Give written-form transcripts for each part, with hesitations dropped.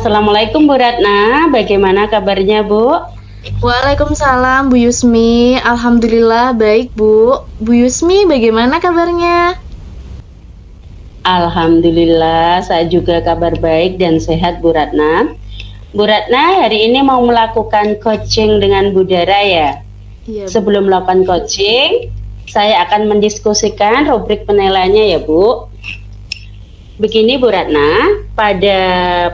Assalamualaikum Bu Ratna, bagaimana kabarnya Bu? Waalaikumsalam Bu Yusmi, Alhamdulillah baik Bu. Bu Yusmi bagaimana kabarnya? Alhamdulillah, saya juga kabar baik dan sehat Bu Ratna. Bu Ratna, hari ini mau melakukan coaching dengan Bu Dara ya? Iya Bu. Sebelum melakukan coaching, saya akan mendiskusikan rubrik penilaiannya ya Bu. Begini Bu Ratna, pada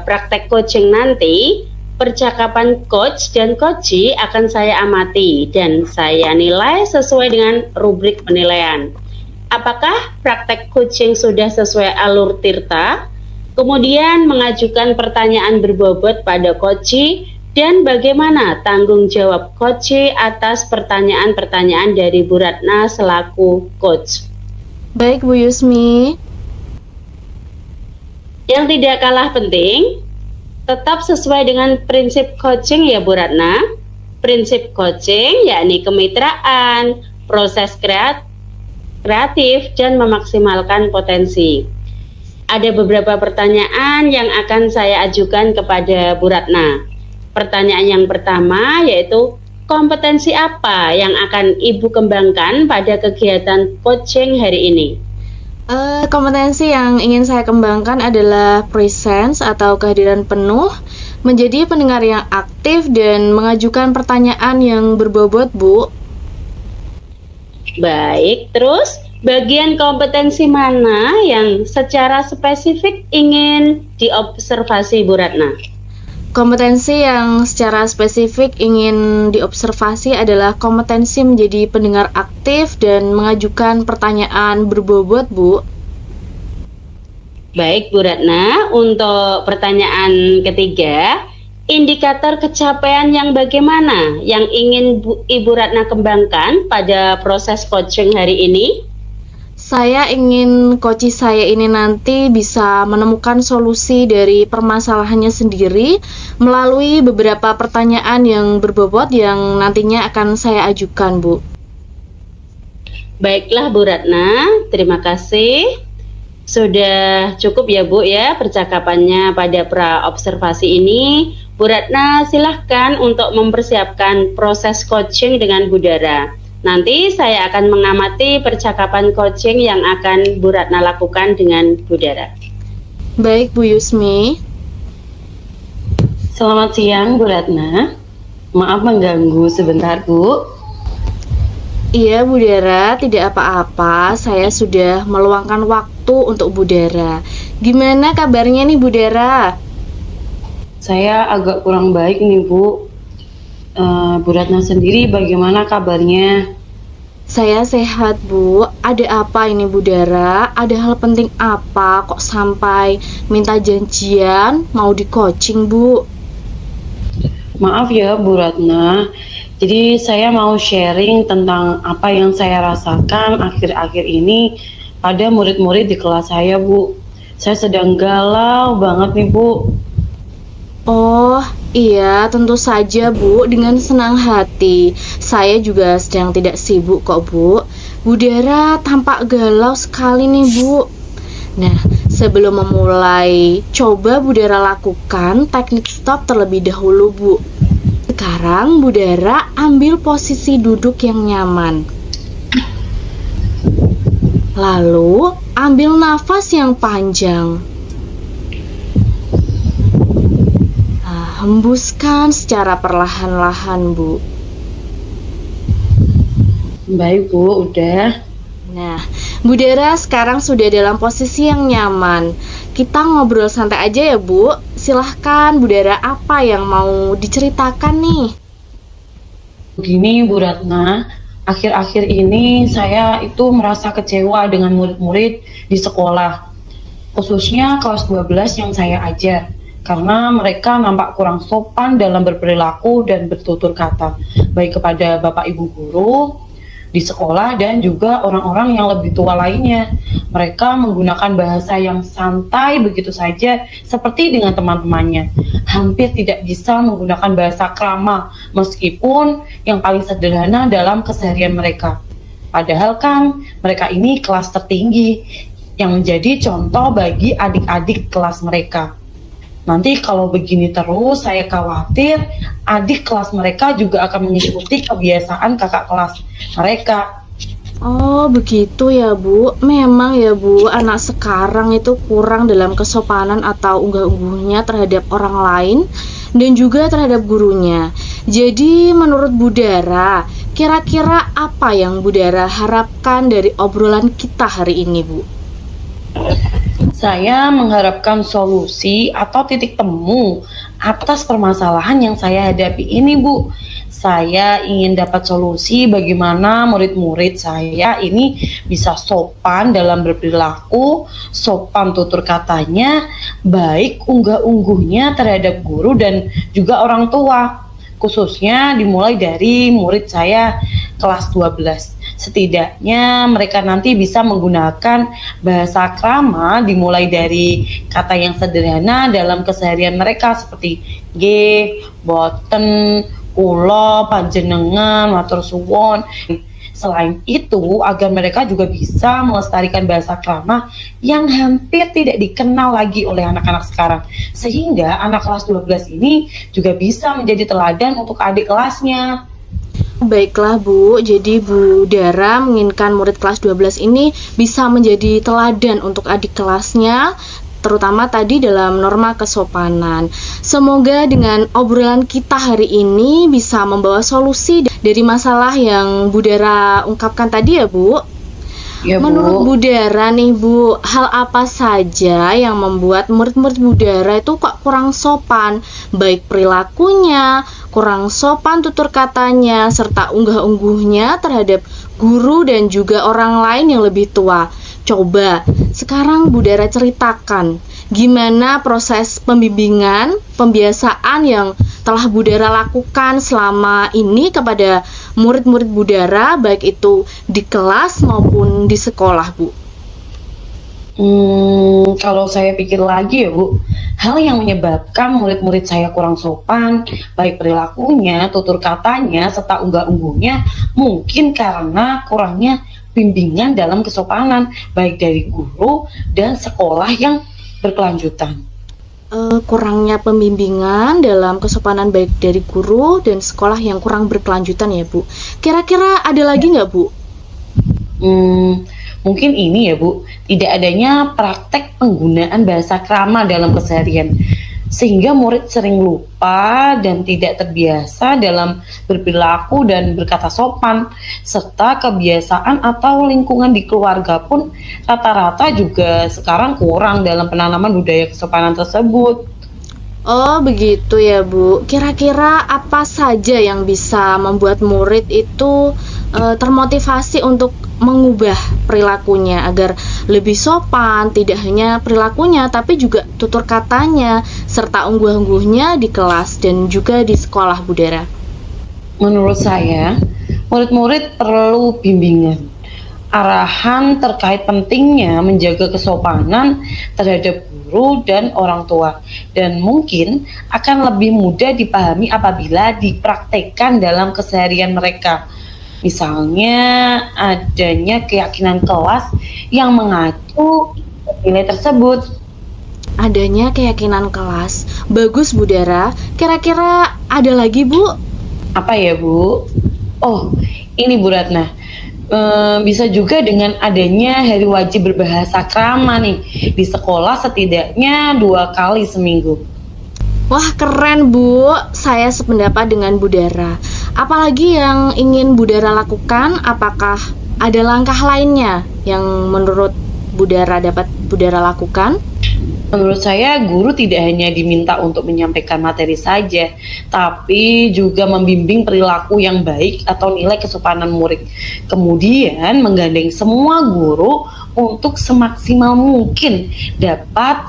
praktek coaching nanti, percakapan coach dan coachee akan saya amati dan saya nilai sesuai dengan rubrik penilaian. Apakah praktek coaching sudah sesuai alur Tirta? Kemudian mengajukan pertanyaan berbobot pada coachee dan bagaimana tanggung jawab coachee atas pertanyaan-pertanyaan dari Bu Ratna selaku coach. Baik Bu Yusmi. Yang tidak kalah penting, tetap sesuai dengan prinsip coaching ya Bu Ratna. Prinsip coaching yakni kemitraan, proses kreatif, dan memaksimalkan potensi. Ada beberapa pertanyaan yang akan saya ajukan kepada Bu Ratna. Pertanyaan yang pertama yaitu, kompetensi apa yang akan Ibu kembangkan pada kegiatan coaching hari ini? Kompetensi yang ingin saya kembangkan adalah presence atau kehadiran penuh, menjadi pendengar yang aktif dan mengajukan pertanyaan yang berbobot Bu. Baik, terus bagian kompetensi mana yang secara spesifik ingin diobservasi Bu Ratna? Kompetensi yang secara spesifik ingin diobservasi adalah kompetensi menjadi pendengar aktif dan mengajukan pertanyaan berbobot, Bu. Baik, Bu Ratna. Untuk pertanyaan ketiga, indikator capaian yang bagaimana yang ingin Ibu Ratna kembangkan pada proses coaching hari ini? Saya ingin coach saya ini nanti bisa menemukan solusi dari permasalahannya sendiri melalui beberapa pertanyaan yang berbobot yang nantinya akan saya ajukan, Bu. Baiklah Bu Ratna, terima kasih. Sudah cukup ya Bu ya percakapannya pada pra-observasi ini. Bu Ratna silahkan untuk mempersiapkan proses coaching dengan Bu Dara. Nanti saya akan mengamati percakapan coaching yang akan Bu Ratna lakukan dengan Bu Dara. Baik Bu Yusmi. Selamat siang Bu Ratna. Maaf mengganggu sebentar Bu. Iya Bu Dara, tidak apa-apa. Saya sudah meluangkan waktu untuk Bu Dara. Gimana kabarnya nih Bu Dara? Saya agak kurang baik nih Bu. Bu Ratna sendiri bagaimana kabarnya? Saya sehat Bu. Ada apa ini Bu Dara? Ada hal penting apa kok sampai minta janjian mau di coaching Bu? Maaf ya Bu Ratna. Jadi saya mau sharing tentang apa yang saya rasakan akhir-akhir ini pada murid-murid di kelas saya Bu. Saya sedang galau banget nih Bu. Oh iya, tentu saja Bu, dengan senang hati. Saya juga sedang tidak sibuk kok Bu. Bu Dara tampak galau sekali nih Bu. Nah, sebelum memulai, coba Bu Dara lakukan teknik stop terlebih dahulu Bu. Sekarang Bu Dara ambil posisi duduk yang nyaman. Lalu ambil nafas yang panjang. Hembuskan secara perlahan-lahan Bu. Baik Bu, udah. Nah, Bu Dara sekarang sudah dalam posisi yang nyaman. Kita ngobrol santai aja ya Bu. Silahkan Bu Dara, apa yang mau diceritakan nih? Begini Bu Ratna, akhir-akhir ini saya itu merasa kecewa dengan murid-murid di sekolah, khususnya kelas 12 yang saya ajar, karena mereka nampak kurang sopan dalam berperilaku dan bertutur kata, baik kepada Bapak Ibu guru di sekolah dan juga orang-orang yang lebih tua lainnya. Mereka menggunakan bahasa yang santai begitu saja seperti dengan teman-temannya. Hampir tidak bisa menggunakan bahasa krama meskipun yang paling sederhana dalam keseharian mereka. Padahal kan mereka ini kelas tertinggi yang menjadi contoh bagi adik-adik kelas mereka. Nanti kalau begini terus, saya khawatir adik kelas mereka juga akan mengikuti kebiasaan kakak kelas mereka. Oh, begitu ya, Bu. Memang ya, Bu, anak sekarang itu kurang dalam kesopanan atau unggah-ungguhnya terhadap orang lain dan juga terhadap gurunya. Jadi, menurut Bu Dara, kira-kira apa yang Bu Dara harapkan dari obrolan kita hari ini, Bu? Saya mengharapkan solusi atau titik temu atas permasalahan yang saya hadapi ini, Bu. Saya ingin dapat solusi bagaimana murid-murid saya ini bisa sopan dalam berperilaku, sopan tutur katanya, baik unggah-ungguhnya terhadap guru dan juga orang tua. Khususnya dimulai dari murid saya kelas 12. Setidaknya mereka nanti bisa menggunakan bahasa krama dimulai dari kata yang sederhana dalam keseharian mereka seperti G, boten, kula, panjenengan, matur suwun. Selain itu, agar mereka juga bisa melestarikan bahasa krama yang hampir tidak dikenal lagi oleh anak-anak sekarang. Sehingga anak kelas 12 ini juga bisa menjadi teladan untuk adik kelasnya. Baiklah, Bu. Jadi Bu Dara menginginkan murid kelas 12 ini bisa menjadi teladan untuk adik kelasnya, terutama tadi dalam norma kesopanan. Semoga dengan obrolan kita hari ini bisa membawa solusi dari masalah yang Bu Dara ungkapkan tadi ya, Bu. Ya, Bu. Menurut Bu Dara nih, Bu, hal apa saja yang membuat murid-murid Bu Dara itu kok kurang sopan, baik perilakunya, kurang sopan tutur katanya, serta unggah-ungguhnya terhadap guru dan juga orang lain yang lebih tua? Coba sekarang Bu Dara ceritakan gimana proses pembimbingan, pembiasaan yang telah Bu Dara lakukan selama ini kepada murid-murid Bu Dara, baik itu di kelas maupun di sekolah, Bu. Kalau saya pikir lagi ya, Bu, hal yang menyebabkan murid-murid saya kurang sopan, baik perilakunya, tutur katanya, serta unggah-ungguhnya, mungkin karena kurangnya bimbingan dalam kesopanan, baik dari guru dan sekolah yang berkelanjutan. Kurangnya pembimbingan dalam kesopanan baik dari guru dan sekolah yang kurang berkelanjutan ya, Bu. Kira-kira ada lagi nggak, Bu? Mungkin ini ya, Bu, tidak adanya praktek penggunaan bahasa krama dalam keseharian, sehingga murid sering lupa dan tidak terbiasa dalam berperilaku dan berkata sopan, serta kebiasaan atau lingkungan di keluarga pun rata-rata juga sekarang kurang dalam penanaman budaya kesopanan tersebut. Oh, begitu ya, Bu. Kira-kira apa saja yang bisa membuat murid itu termotivasi untuk mengubah perilakunya agar lebih sopan, tidak hanya perilakunya tapi juga tutur katanya serta unggah-ungguhnya di kelas dan juga di sekolah, Bu Dara? Menurut saya, murid-murid perlu bimbingan, arahan terkait pentingnya menjaga kesopanan terhadap guru dan orang tua, dan mungkin akan lebih mudah dipahami apabila dipraktekkan dalam keseharian mereka. Misalnya adanya keyakinan kelas yang mengacu nilai tersebut. Adanya keyakinan kelas. Bagus, Bu Dara. Kira-kira ada lagi, Bu? Apa ya, Bu? Oh, ini Bu Ratna. Bisa juga dengan adanya hari wajib berbahasa krama nih di sekolah setidaknya 2 kali seminggu. Wah, keren, Bu. Saya sependapat dengan Bu Dara. Apalagi yang ingin Bu Dara lakukan? Apakah ada langkah lainnya yang menurut Bu Dara dapat Bu Dara lakukan? Menurut saya, guru tidak hanya diminta untuk menyampaikan materi saja, tapi juga membimbing perilaku yang baik atau nilai kesopanan murid. Kemudian menggandeng semua guru untuk semaksimal mungkin dapat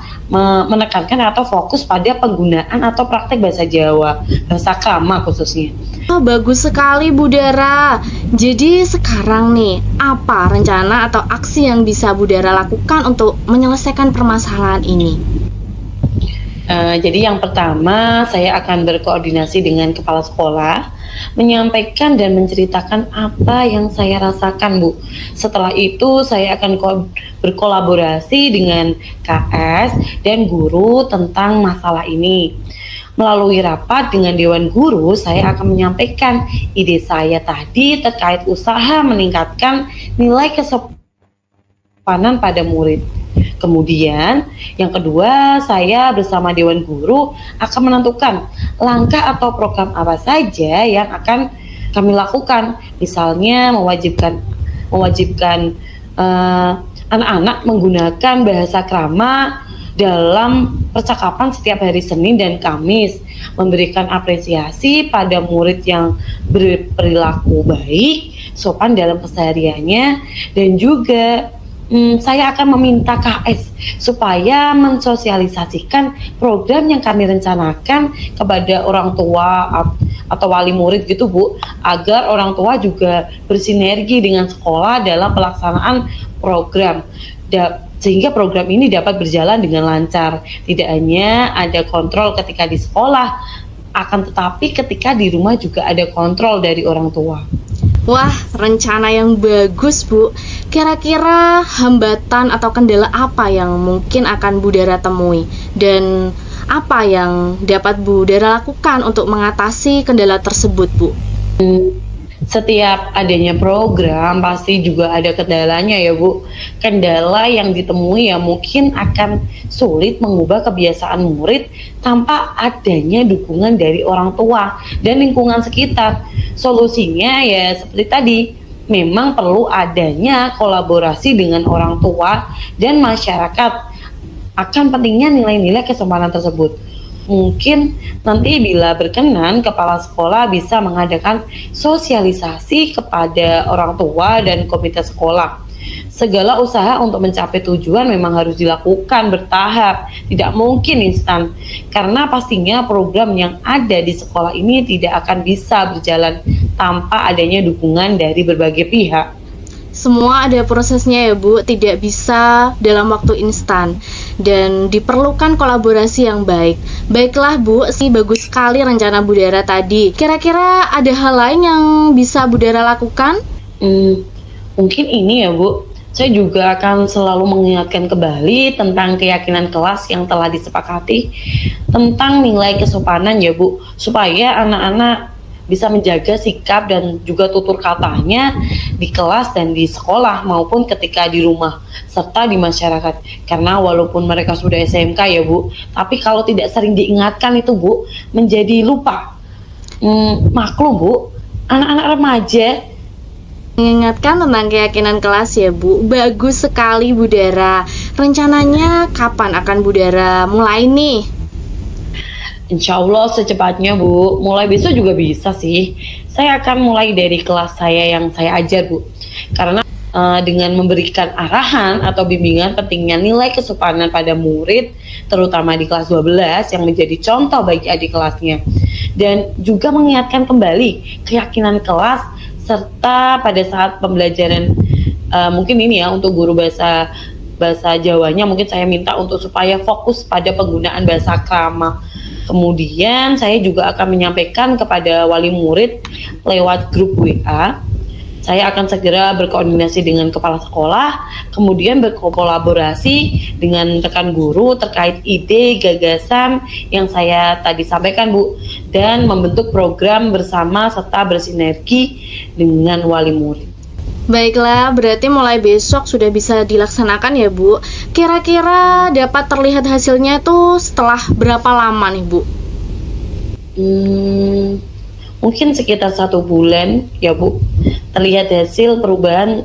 menekankan atau fokus pada penggunaan atau praktek bahasa Jawa, bahasa krama khususnya. Oh, bagus sekali, Bu Dara. Jadi sekarang nih, apa rencana atau aksi yang bisa Bu Dara lakukan untuk menyelesaikan permasalahan ini? Jadi yang pertama, saya akan berkoordinasi dengan kepala sekolah, menyampaikan dan menceritakan apa yang saya rasakan, Bu. Setelah itu, saya akan berkolaborasi dengan KS dan guru tentang masalah ini. Melalui rapat dengan Dewan Guru, saya akan menyampaikan ide saya tadi terkait usaha meningkatkan nilai kesopanan pada murid. Kemudian, yang kedua, saya bersama Dewan Guru akan menentukan langkah atau program apa saja yang akan kami lakukan. Misalnya mewajibkan anak-anak menggunakan bahasa krama dalam percakapan setiap hari Senin dan Kamis, memberikan apresiasi pada murid yang berperilaku baik, sopan dalam kesehariannya, dan juga saya akan meminta KS supaya mensosialisasikan program yang kami rencanakan kepada orang tua atau wali murid gitu, Bu, agar orang tua juga bersinergi dengan sekolah dalam pelaksanaan program. Sehingga program ini dapat berjalan dengan lancar. Tidak hanya ada kontrol ketika di sekolah, akan tetapi ketika di rumah juga ada kontrol dari orang tua. Wah, rencana yang bagus, Bu. Kira-kira hambatan atau kendala apa yang mungkin akan Bu Dara temui? Dan apa yang dapat Bu Dara lakukan untuk mengatasi kendala tersebut, Bu? Setiap adanya program pasti juga ada kendalanya ya, Bu. Kendala yang ditemui ya mungkin akan sulit mengubah kebiasaan murid tanpa adanya dukungan dari orang tua dan lingkungan sekitar. Solusinya ya seperti tadi, memang perlu adanya kolaborasi dengan orang tua dan masyarakat akan pentingnya nilai-nilai kesopanan tersebut. Mungkin nanti bila berkenan, kepala sekolah bisa mengadakan sosialisasi kepada orang tua dan komite sekolah. Segala usaha untuk mencapai tujuan memang harus dilakukan bertahap, tidak mungkin instan. Karena pastinya program yang ada di sekolah ini tidak akan bisa berjalan tanpa adanya dukungan dari berbagai pihak. Semua ada prosesnya ya, Bu, tidak bisa dalam waktu instan dan diperlukan kolaborasi yang baik. Baiklah, Bu, bagus sekali rencana Bu Dara tadi. Kira-kira ada hal lain yang bisa Bu Dara lakukan? Mungkin ini ya, Bu. Saya juga akan selalu mengingatkan kembali tentang keyakinan kelas yang telah disepakati tentang nilai kesopanan ya, Bu, supaya anak-anak bisa menjaga sikap dan juga tutur katanya di kelas dan di sekolah maupun ketika di rumah serta di masyarakat. Karena walaupun mereka sudah SMK ya, Bu, tapi kalau tidak sering diingatkan itu, Bu, menjadi lupa. Maklum, Bu, anak-anak remaja Mengingatkan tentang keyakinan kelas ya, Bu. Bagus sekali, Bu Dara. Rencananya kapan akan Bu Dara mulai nih? Insya Allah secepatnya, Bu. Mulai besok juga bisa sih. Saya akan mulai dari kelas saya yang saya ajar, Bu. Karena dengan memberikan arahan atau bimbingan pentingnya nilai kesopanan pada murid, terutama di kelas 12 yang menjadi contoh bagi adik kelasnya. Dan juga mengingatkan kembali keyakinan kelas, serta pada saat pembelajaran mungkin ini ya untuk guru bahasa Jawanya mungkin saya minta untuk supaya fokus pada penggunaan bahasa krama. Kemudian saya juga akan menyampaikan kepada wali murid lewat grup WA. Saya akan segera berkoordinasi dengan kepala sekolah, kemudian berkolaborasi dengan rekan guru terkait ide, gagasan yang saya tadi sampaikan, Bu, dan membentuk program bersama serta bersinergi dengan wali murid. Baiklah, berarti mulai besok sudah bisa dilaksanakan ya, Bu. Kira-kira dapat terlihat hasilnya tuh setelah berapa lama nih, Bu? Mungkin sekitar 1 bulan ya, Bu, terlihat hasil perubahan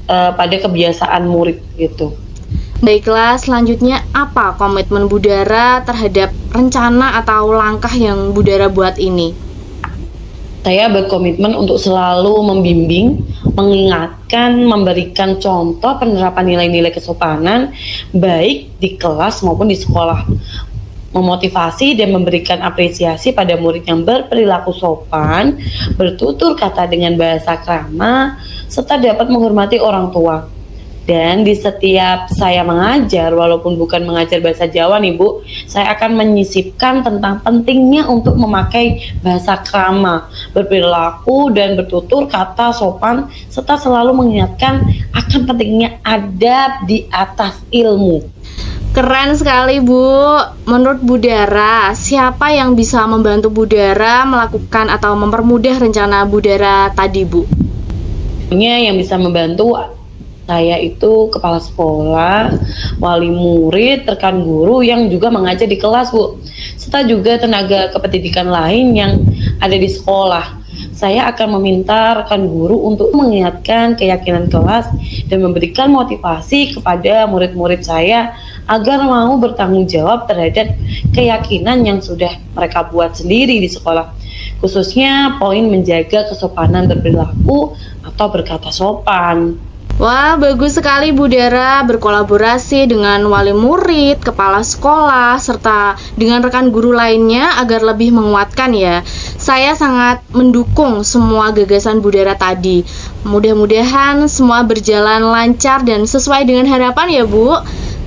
pada kebiasaan murid gitu. Baiklah, selanjutnya apa komitmen Bu Dara terhadap rencana atau langkah yang Bu Dara buat ini? Saya berkomitmen untuk selalu membimbing, mengingatkan, memberikan contoh penerapan nilai-nilai kesopanan baik di kelas maupun di sekolah. Memotivasi dan memberikan apresiasi pada murid yang berperilaku sopan, bertutur kata dengan bahasa krama, serta dapat menghormati orang tua. Dan di setiap saya mengajar, walaupun bukan mengajar bahasa Jawa nih Bu, saya akan menyisipkan tentang pentingnya untuk memakai bahasa krama, berperilaku dan bertutur kata sopan, serta selalu mengingatkan akan pentingnya adab di atas ilmu. Keren sekali Bu. Menurut Bu Dara, siapa yang bisa membantu Bu Dara melakukan atau mempermudah rencana Bu Dara tadi Bu? Yang bisa membantu saya itu kepala sekolah, wali murid, rekan guru yang juga mengajar di kelas Bu, serta juga tenaga kependidikan lain yang ada di sekolah. Saya akan meminta rekan guru untuk mengingatkan keyakinan kelas dan memberikan motivasi kepada murid-murid saya agar mau bertanggung jawab terhadap keyakinan yang sudah mereka buat sendiri di sekolah. Khususnya poin menjaga kesopanan berperilaku atau berkata sopan. Wah, bagus sekali Bu Dara berkolaborasi dengan wali murid, kepala sekolah, serta dengan rekan guru lainnya agar lebih menguatkan ya. Saya sangat mendukung semua gagasan Bu Dara tadi. Mudah-mudahan semua berjalan lancar dan sesuai dengan harapan ya Bu.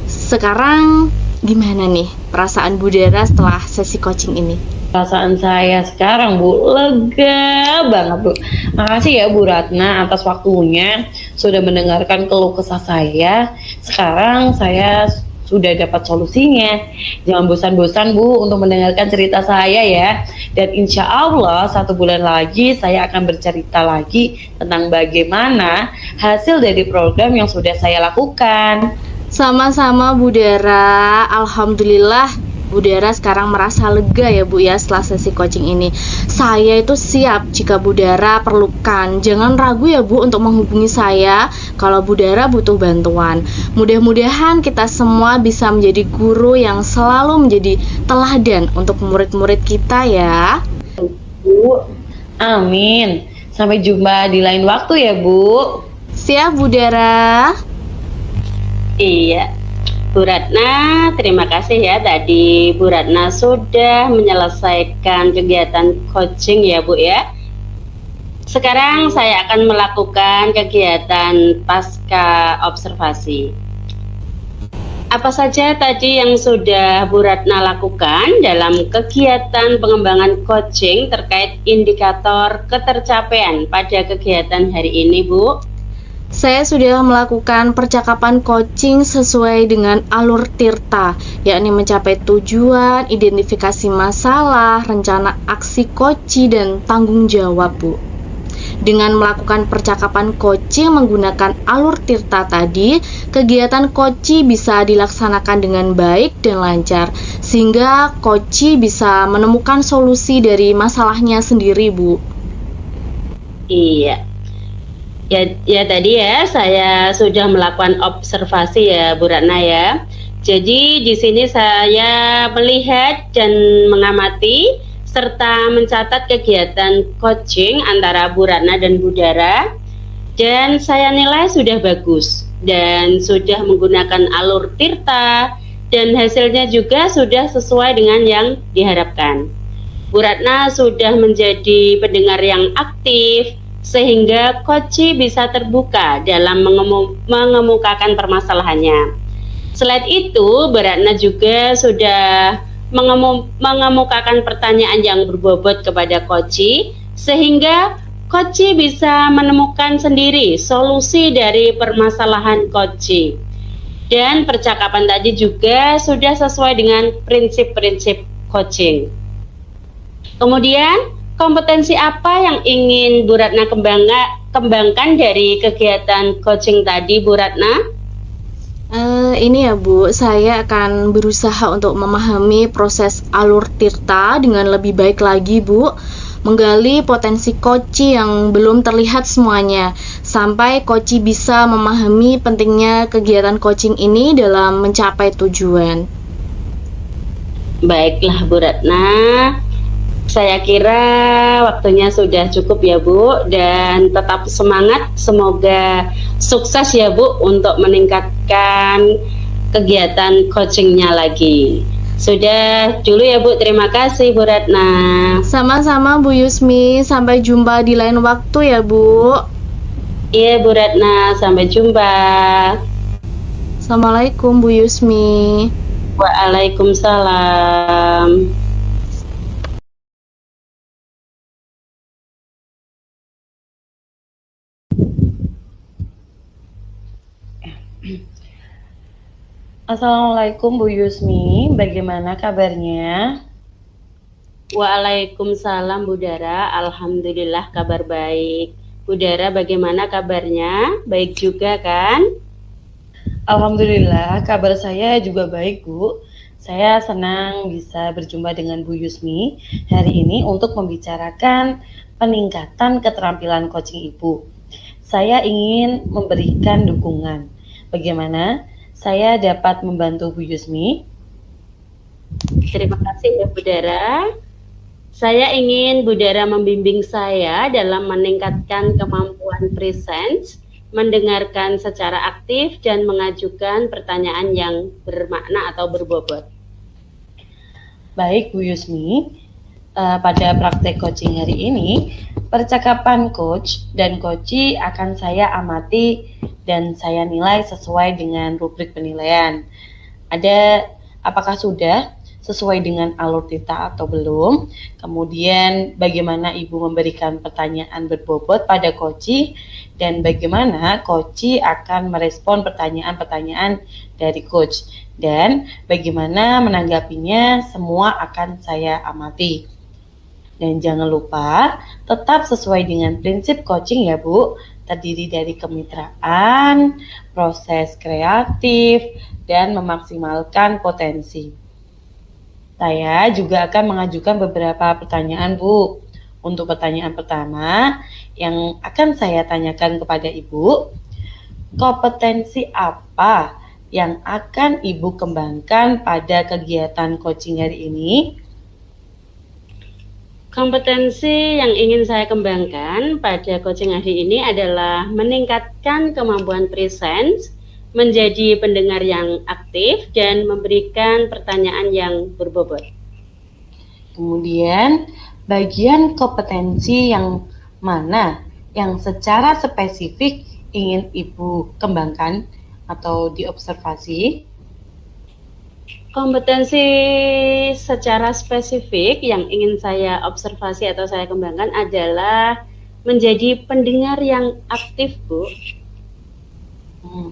Sekarang gimana nih perasaan Bu Dara setelah sesi coaching ini? Perasaan saya sekarang Bu, lega banget Bu. Makasih ya Bu Ratna atas waktunya sudah mendengarkan keluh kesah saya. Sekarang saya sudah dapat solusinya. Jangan bosan-bosan Bu untuk mendengarkan cerita saya ya. Dan insya Allah 1 bulan lagi saya akan bercerita lagi tentang bagaimana hasil dari program yang sudah saya lakukan. Sama-sama Bu Dara, alhamdulillah Bu Dara sekarang merasa lega ya Bu ya setelah sesi coaching ini. Saya itu siap jika Bu Dara perlukan. Jangan ragu ya Bu untuk menghubungi saya kalau Bu Dara butuh bantuan. Mudah-mudahan kita semua bisa menjadi guru yang selalu menjadi teladan untuk murid-murid kita ya. Bu, amin. Sampai jumpa di lain waktu ya Bu. Siap Bu Dara. Iya, Bu Ratna, terima kasih ya tadi Bu Ratna sudah menyelesaikan kegiatan coaching ya Bu ya. Sekarang saya akan melakukan kegiatan pasca observasi. Apa saja tadi yang sudah Bu Ratna lakukan dalam kegiatan pengembangan coaching terkait indikator ketercapaian pada kegiatan hari ini Bu? Saya sudah melakukan percakapan coaching sesuai dengan alur Tirta, yakni mencapai tujuan, identifikasi masalah, rencana aksi coaching, dan tanggung jawab Bu. Dengan melakukan percakapan coaching menggunakan alur Tirta tadi, kegiatan coaching bisa dilaksanakan dengan baik dan lancar, sehingga coaching bisa menemukan solusi dari masalahnya sendiri Bu. Iya. Ya tadi ya saya sudah melakukan observasi ya Bu Ratna ya. Jadi di sini saya melihat dan mengamati serta mencatat kegiatan coaching antara Bu Ratna dan Bu Dara, dan saya nilai sudah bagus dan sudah menggunakan alur Tirta dan hasilnya juga sudah sesuai dengan yang diharapkan. Bu Ratna sudah menjadi pendengar yang aktif sehingga coaching bisa terbuka dalam mengemukakan permasalahannya. Selain itu, Bu Ratna juga sudah mengemukakan pertanyaan yang berbobot kepada coaching sehingga coaching bisa menemukan sendiri solusi dari permasalahan coaching. Dan percakapan tadi juga sudah sesuai dengan prinsip-prinsip coaching. Kemudian kompetensi apa yang ingin Bu Ratna kembangkan dari kegiatan coaching tadi, Bu Ratna? Ini ya Bu, saya akan berusaha untuk memahami proses alur Tirta dengan lebih baik lagi Bu, menggali potensi coaching yang belum terlihat semuanya, sampai coaching bisa memahami pentingnya kegiatan coaching ini dalam mencapai tujuan. Baiklah Bu Ratna, saya kira waktunya sudah cukup ya Bu, dan tetap semangat, semoga sukses ya Bu untuk meningkatkan kegiatan coachingnya lagi. Sudah dulu ya Bu, terima kasih Bu Ratna. Sama-sama Bu Yusmi, sampai jumpa di lain waktu ya Bu. Iya Bu Ratna, sampai jumpa. Assalamualaikum Bu Yusmi. Waalaikumsalam. Assalamualaikum Bu Yusmi, bagaimana kabarnya? Waalaikumsalam Bu Dara, Alhamdulillah kabar baik. Bu Dara bagaimana kabarnya? Baik juga kan? Alhamdulillah, kabar saya juga baik, Bu. Saya senang bisa berjumpa dengan Bu Yusmi hari ini untuk membicarakan peningkatan keterampilan coaching Ibu. Saya ingin memberikan dukungan. Bagaimana saya dapat membantu Bu Yusmi? Terima kasih ya Bu Dara. Saya ingin Bu Dara membimbing saya dalam meningkatkan kemampuan presence, mendengarkan secara aktif, dan mengajukan pertanyaan yang bermakna atau berbobot. Baik Bu Yusmi, pada praktek coaching hari ini, percakapan coach dan coachee akan saya amati dan saya nilai sesuai dengan rubrik penilaian. Apakah sudah sesuai dengan alur tita atau belum? Kemudian bagaimana Ibu memberikan pertanyaan berbobot pada coachee dan bagaimana coachee akan merespon pertanyaan-pertanyaan dari coach dan bagaimana menanggapinya, semua akan saya amati. Dan jangan lupa tetap sesuai dengan prinsip coaching ya Bu, terdiri dari kemitraan, proses kreatif, dan memaksimalkan potensi. Saya juga akan mengajukan beberapa pertanyaan Bu. Untuk pertanyaan pertama yang akan saya tanyakan kepada Ibu, kompetensi apa yang akan Ibu kembangkan pada kegiatan coaching hari ini? Kompetensi yang ingin saya kembangkan pada coaching hari ini adalah meningkatkan kemampuan presence, menjadi pendengar yang aktif, dan memberikan pertanyaan yang berbobot. Kemudian, bagian kompetensi yang mana yang secara spesifik ingin Ibu kembangkan atau diobservasi? Kompetensi secara spesifik yang ingin saya observasi atau saya kembangkan adalah menjadi pendengar yang aktif, Bu.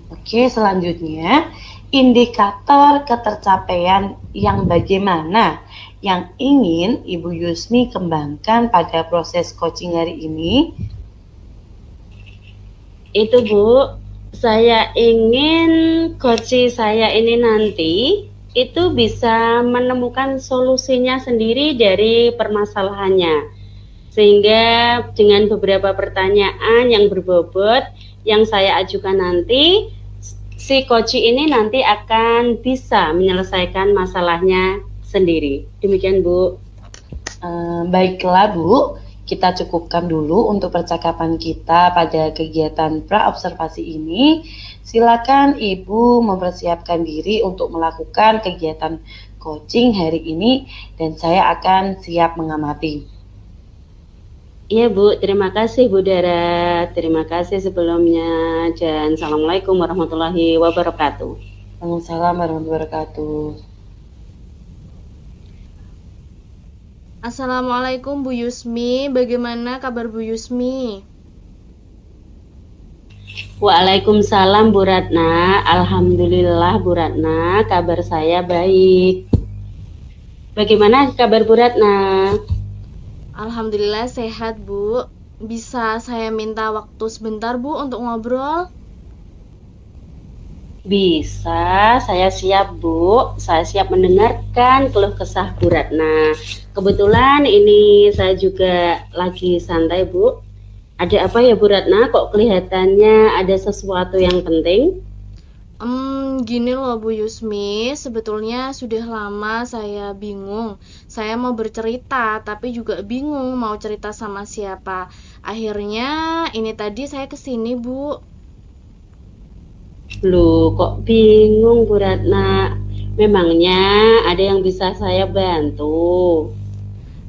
Oke, selanjutnya indikator ketercapaian yang bagaimana yang ingin Ibu Yusmi kembangkan pada proses coaching hari ini? Itu Bu, saya ingin coaching saya ini nanti itu bisa menemukan solusinya sendiri dari permasalahannya. Sehingga dengan beberapa pertanyaan yang berbobot yang saya ajukan nanti, si coaching ini nanti akan bisa menyelesaikan masalahnya sendiri. Demikian Bu. Baiklah Bu, kita cukupkan dulu untuk percakapan kita pada kegiatan pra-observasi ini. Silakan Ibu mempersiapkan diri untuk melakukan kegiatan coaching hari ini dan saya akan siap mengamati. Iya Bu, terima kasih Bu Dara. Terima kasih sebelumnya dan Assalamualaikum warahmatullahi wabarakatuh. Waalaikumsalam warahmatullahi wabarakatuh. Assalamualaikum Bu Yusmi, bagaimana kabar Bu Yusmi? Waalaikumsalam Bu Ratna. Alhamdulillah Bu Ratna, kabar saya baik. Bagaimana kabar Bu Ratna? Alhamdulillah sehat Bu. Bisa saya minta waktu sebentar Bu untuk ngobrol? Bisa, saya siap Bu. Saya siap mendengarkan keluh kesah Bu Ratna. Kebetulan ini saya juga lagi santai Bu. Ada apa ya Bu Ratna? Kok kelihatannya ada sesuatu yang penting? Gini loh Bu Yusmi, sebetulnya sudah lama saya bingung. Saya mau bercerita, tapi juga bingung mau cerita sama siapa. Akhirnya ini tadi saya kesini Bu. Loh, kok bingung Bu Ratna? Memangnya ada yang bisa saya bantu?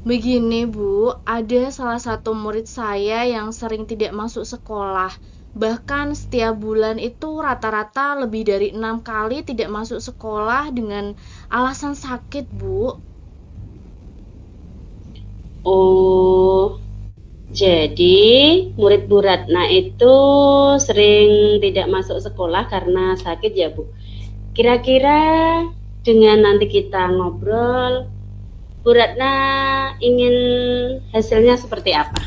Begini Bu, ada salah satu murid saya yang sering tidak masuk sekolah. Bahkan setiap bulan itu rata-rata lebih dari 6 kali tidak masuk sekolah dengan alasan sakit, Bu. Oh, jadi murid Bu Ratna itu sering tidak masuk sekolah karena sakit ya, Bu. Kira-kira dengan nanti kita ngobrol, Bu Ratna ingin hasilnya seperti apa?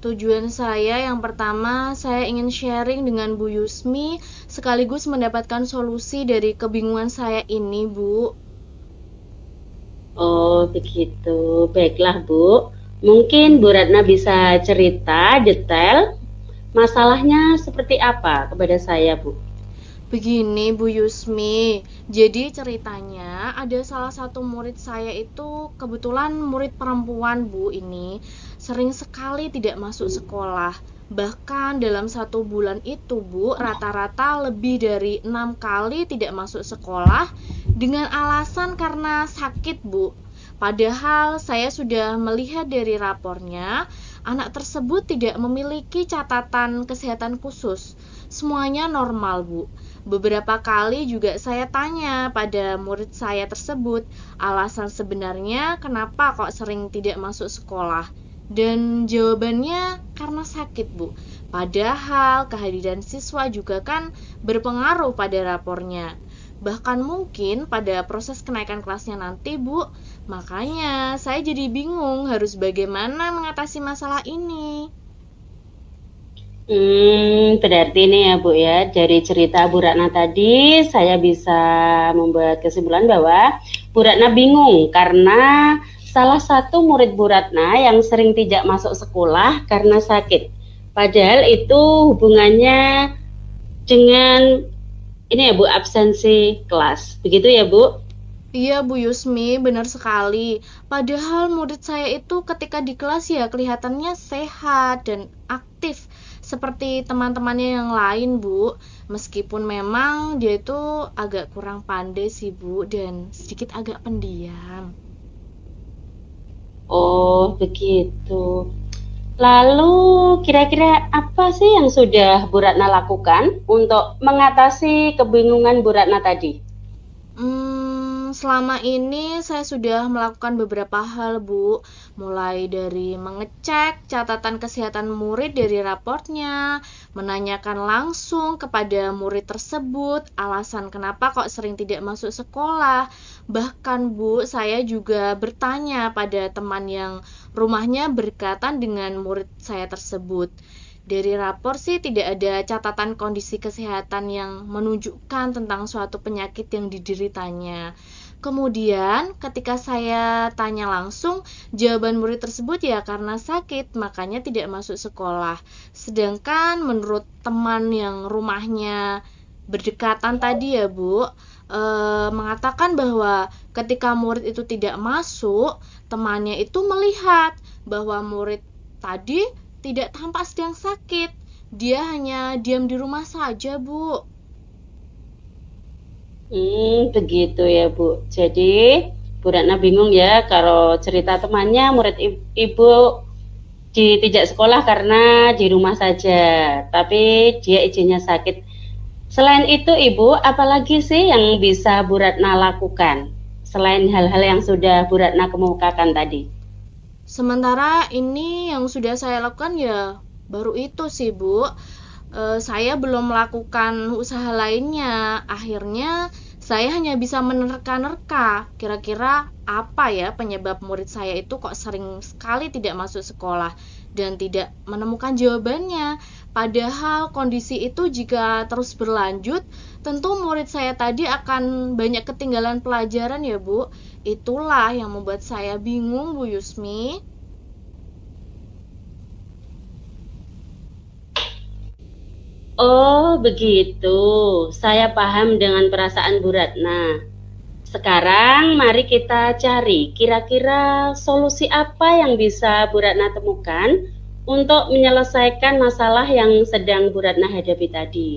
Tujuan saya yang pertama, saya ingin sharing dengan Bu Yusmi sekaligus mendapatkan solusi dari kebingungan saya ini, Bu. Oh, begitu. Baiklah, Bu. Mungkin Bu Ratna bisa cerita detail masalahnya seperti apa kepada saya, Bu. Begini Bu Yusmi, jadi ceritanya ada salah satu murid saya itu kebetulan murid perempuan Bu ini sering sekali tidak masuk sekolah. Bahkan dalam 1 bulan itu Bu, rata-rata lebih dari 6 kali tidak masuk sekolah dengan alasan karena sakit Bu. Padahal saya sudah melihat dari rapornya, anak tersebut tidak memiliki catatan kesehatan khusus. Semuanya normal Bu. Beberapa kali juga saya tanya pada murid saya tersebut alasan sebenarnya kenapa kok sering tidak masuk sekolah. Dan jawabannya karena sakit, Bu. Padahal kehadiran siswa juga kan berpengaruh pada rapornya. Bahkan mungkin pada proses kenaikan kelasnya nanti, Bu. Makanya saya jadi bingung harus bagaimana mengatasi masalah ini. Berarti ini ya Bu ya, dari cerita Bu Ratna tadi saya bisa membuat kesimpulan bahwa Bu Ratna bingung karena salah satu murid Bu Ratna yang sering tidak masuk sekolah karena sakit. Padahal itu hubungannya dengan ini ya Bu, absensi kelas. Begitu ya Bu? Iya Bu Yusmi, benar sekali. Padahal murid saya itu ketika di kelas ya kelihatannya sehat dan aktif seperti teman-temannya yang lain Bu. Meskipun memang dia itu agak kurang pandai sih Bu dan sedikit agak pendiam. Oh, begitu. Lalu kira-kira apa sih yang sudah Bu Ratna lakukan untuk mengatasi kebingungan Bu Ratna tadi? Selama ini saya sudah melakukan beberapa hal, Bu. Mulai dari mengecek catatan kesehatan murid dari raportnya, menanyakan langsung kepada murid tersebut alasan kenapa kok sering tidak masuk sekolah. Bahkan, Bu, saya juga bertanya pada teman yang rumahnya berdekatan dengan murid saya tersebut. Dari rapor sih tidak ada catatan kondisi kesehatan yang menunjukkan tentang suatu penyakit yang dideritanya. Kemudian ketika saya tanya langsung, jawaban murid tersebut ya karena sakit, makanya tidak masuk sekolah. Sedangkan menurut teman yang rumahnya berdekatan tadi ya Bu, mengatakan bahwa ketika murid itu tidak masuk, temannya itu melihat bahwa murid tadi tidak tampak sedang sakit. Dia hanya diam di rumah saja, Bu. Begitu ya Bu. Jadi Bu Ratna bingung ya kalau cerita temannya murid ibu tidak sekolah karena di rumah saja, tapi dia izinnya sakit. Selain itu Ibu, apalagi sih yang bisa Bu Ratna lakukan selain hal-hal yang sudah Bu Ratna kemukakan tadi? Sementara ini yang sudah saya lakukan ya baru itu sih Bu. Saya belum melakukan usaha lainnya. Akhirnya saya hanya bisa menerka-nerka kira-kira apa ya penyebab murid saya itu kok sering sekali tidak masuk sekolah dan tidak menemukan jawabannya. Padahal kondisi itu jika terus berlanjut, tentu murid saya tadi akan banyak ketinggalan pelajaran ya Bu. Itulah yang membuat saya bingung Bu Yusmi. Oh, begitu. Saya paham dengan perasaan Bu Ratna. Sekarang mari kita cari kira-kira solusi apa yang bisa Bu Ratna temukan untuk menyelesaikan masalah yang sedang Bu Ratna hadapi tadi.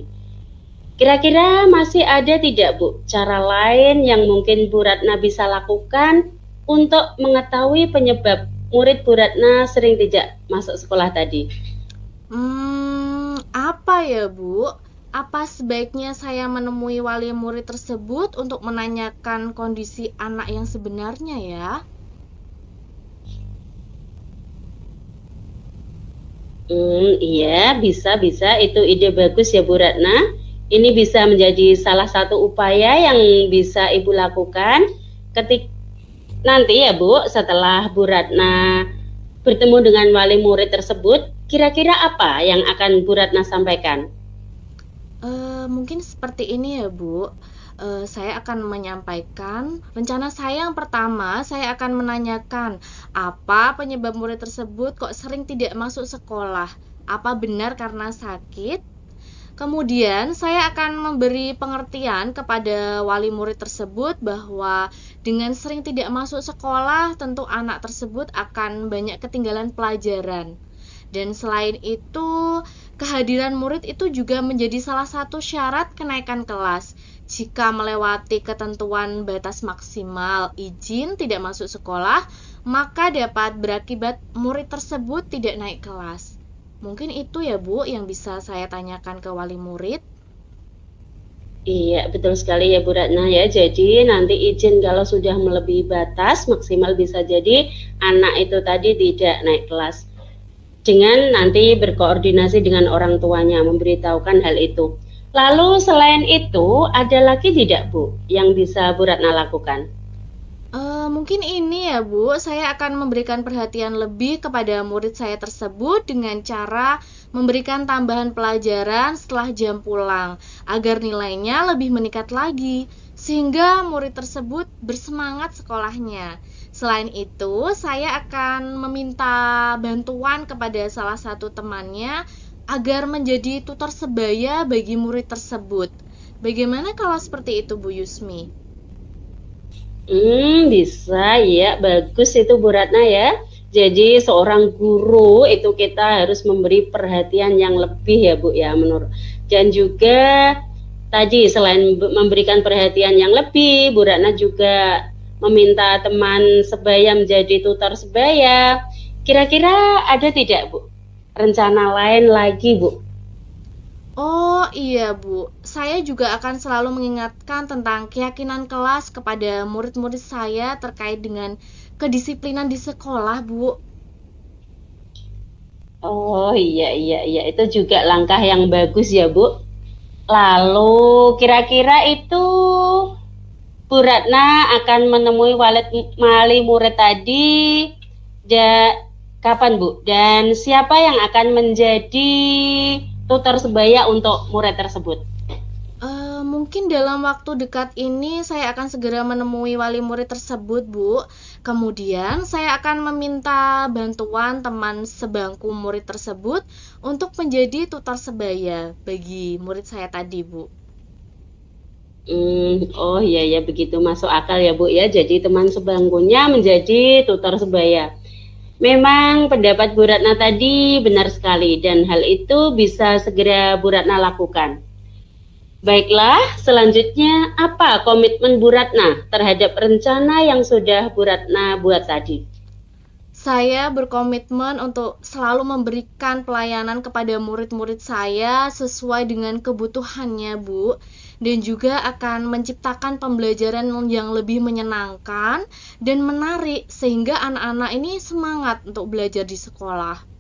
Kira-kira masih ada tidak Bu cara lain yang mungkin Bu Ratna bisa lakukan untuk mengetahui penyebab murid Bu Ratna sering tidak masuk sekolah tadi? Apa ya, Bu? Apa sebaiknya saya menemui wali murid tersebut untuk menanyakan kondisi anak yang sebenarnya ya? Iya, bisa itu ide bagus ya Bu Ratna. Ini bisa menjadi salah satu upaya yang bisa Ibu lakukan ketika nanti ya Bu, setelah Bu Ratna bertemu dengan wali murid tersebut, kira-kira apa yang akan Bu Ratna sampaikan? Mungkin seperti ini ya Bu. Saya akan menyampaikan rencana saya yang pertama. Saya akan menanyakan apa penyebab murid tersebut kok sering tidak masuk sekolah. Apa benar karena sakit? Kemudian saya akan memberi pengertian kepada wali murid tersebut bahwa dengan sering tidak masuk sekolah, tentu anak tersebut akan banyak ketinggalan pelajaran. Dan selain itu, kehadiran murid itu juga menjadi salah satu syarat kenaikan kelas. Jika melewati ketentuan batas maksimal izin tidak masuk sekolah, maka dapat berakibat murid tersebut tidak naik kelas. Mungkin itu ya Bu yang bisa saya tanyakan ke wali murid. Iya, betul sekali ya Bu Ratna ya. Jadi nanti izin kalau sudah melebihi batas maksimal bisa jadi anak itu tadi tidak naik kelas. Dengan nanti berkoordinasi dengan orang tuanya, memberitahukan hal itu. Lalu selain itu, ada lagi tidak Bu yang bisa Bu Ratna lakukan? Mungkin ini ya Bu, saya akan memberikan perhatian lebih kepada murid saya tersebut dengan cara memberikan tambahan pelajaran setelah jam pulang, agar nilainya lebih meningkat lagi, sehingga murid tersebut bersemangat sekolahnya. Selain itu, saya akan meminta bantuan kepada salah satu temannya agar menjadi tutor sebaya bagi murid tersebut. Bagaimana kalau seperti itu Bu Yusmi? Bisa ya, bagus itu Bu Ratna ya. Jadi seorang guru itu kita harus memberi perhatian yang lebih ya Bu ya menurut. Dan juga tadi selain memberikan perhatian yang lebih, Bu Ratna juga meminta teman sebaya menjadi tutor sebaya. Kira-kira ada tidak Bu rencana lain lagi Bu? Oh iya Bu, saya juga akan selalu mengingatkan tentang keyakinan kelas kepada murid-murid saya terkait dengan kedisiplinan di sekolah Bu. Oh iya itu juga langkah yang bagus ya Bu. Lalu kira-kira itu Bu Ratna akan menemui wali murid tadi kapan Bu? Dan siapa yang akan menjadi tutor sebaya untuk murid tersebut? Mungkin dalam waktu dekat ini saya akan segera menemui wali murid tersebut Bu. Kemudian saya akan meminta bantuan teman sebangku murid tersebut untuk menjadi tutor sebaya bagi murid saya tadi Bu. Oh iya begitu masuk akal ya Bu ya. Jadi teman sebangkunya menjadi tutor sebaya. Memang pendapat Bu Ratna tadi benar sekali dan hal itu bisa segera Bu Ratna lakukan. Baiklah, selanjutnya apa komitmen Bu Ratna terhadap rencana yang sudah Bu Ratna buat tadi? Saya berkomitmen untuk selalu memberikan pelayanan kepada murid-murid saya sesuai dengan kebutuhannya, Bu. Dan juga akan menciptakan pembelajaran yang lebih menyenangkan dan menarik sehingga anak-anak ini semangat untuk belajar di sekolah.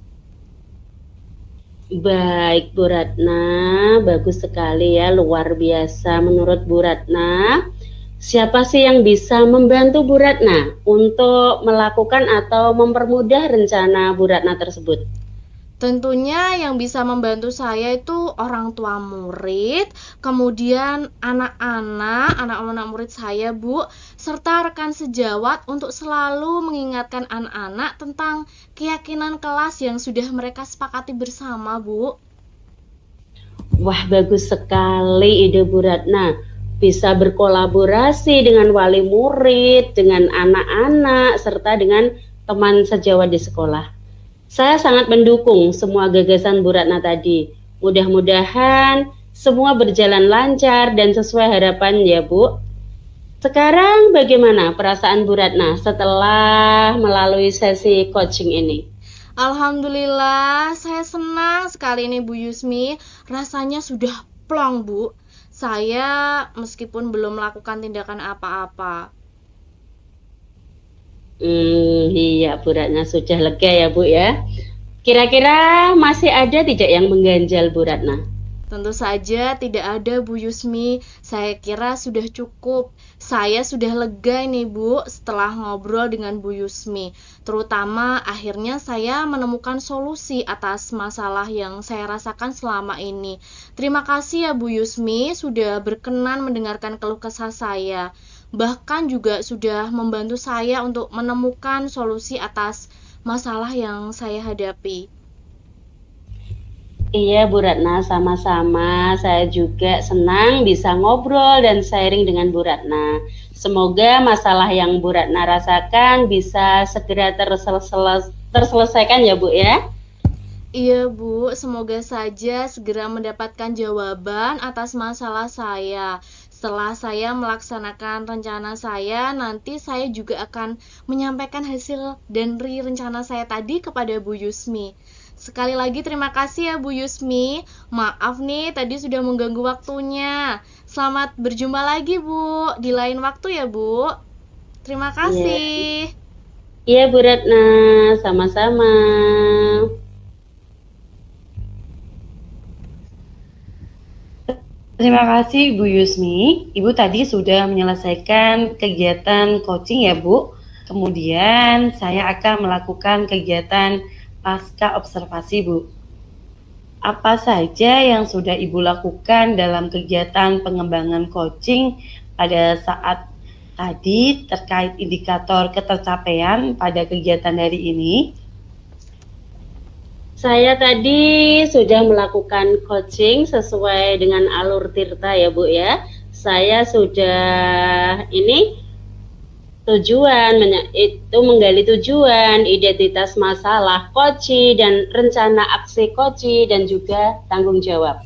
Baik Bu Ratna, bagus sekali ya, luar biasa menurut Bu Ratna. Siapa sih yang bisa membantu Bu Ratna untuk melakukan atau mempermudah rencana Bu Ratna tersebut? Tentunya yang bisa membantu saya itu orang tua murid, kemudian anak-anak murid saya Bu, serta rekan sejawat untuk selalu mengingatkan anak-anak tentang keyakinan kelas yang sudah mereka sepakati bersama Bu. Wah, bagus sekali ide Bu Ratna. Bisa berkolaborasi dengan wali murid, dengan anak-anak, serta dengan teman sejawat di sekolah. Saya sangat mendukung semua gagasan Bu Ratna tadi. Mudah-mudahan semua berjalan lancar dan sesuai harapan ya Bu. Sekarang bagaimana perasaan Bu Ratna setelah melalui sesi coaching ini? Alhamdulillah, saya senang sekali nih Bu Yusmi. Rasanya sudah plong, Bu. Saya meskipun belum melakukan tindakan apa-apa. Iya, Bu Ratna sudah lega ya Bu ya. Kira-kira masih ada tidak yang mengganjal Bu Ratna? Tentu saja tidak ada Bu Yusmi, saya kira sudah cukup. Saya sudah lega ini Bu setelah ngobrol dengan Bu Yusmi. Terutama akhirnya saya menemukan solusi atas masalah yang saya rasakan selama ini. Terima kasih ya Bu Yusmi sudah berkenan mendengarkan keluh kesah saya. Bahkan juga sudah membantu saya untuk menemukan solusi atas masalah yang saya hadapi. Iya Bu Ratna, sama-sama. Saya juga senang bisa ngobrol dan sharing dengan Bu Ratna. Semoga masalah yang Bu Ratna rasakan bisa segera terselesaikan ya Bu ya. Iya Bu, semoga saja segera mendapatkan jawaban atas masalah saya. Setelah saya melaksanakan rencana saya, nanti saya juga akan menyampaikan hasil dan rencana saya tadi kepada Bu Yusmi. Sekali lagi terima kasih ya Bu Yusmi. Maaf nih tadi sudah mengganggu waktunya. Selamat berjumpa lagi Bu di lain waktu ya Bu. Terima kasih. Iya Bu Ratna, sama-sama. Terima kasih Bu Yusmi. Ibu tadi sudah menyelesaikan kegiatan coaching ya Bu. Kemudian saya akan melakukan kegiatan pasca observasi Bu. Apa saja yang sudah Ibu lakukan dalam kegiatan pengembangan coaching pada saat tadi terkait indikator ketercapaian pada kegiatan hari ini? Saya tadi sudah melakukan coaching sesuai dengan alur Tirta ya Bu ya. Saya sudah menggali tujuan, identitas masalah koci dan rencana aksi koci dan juga tanggung jawab.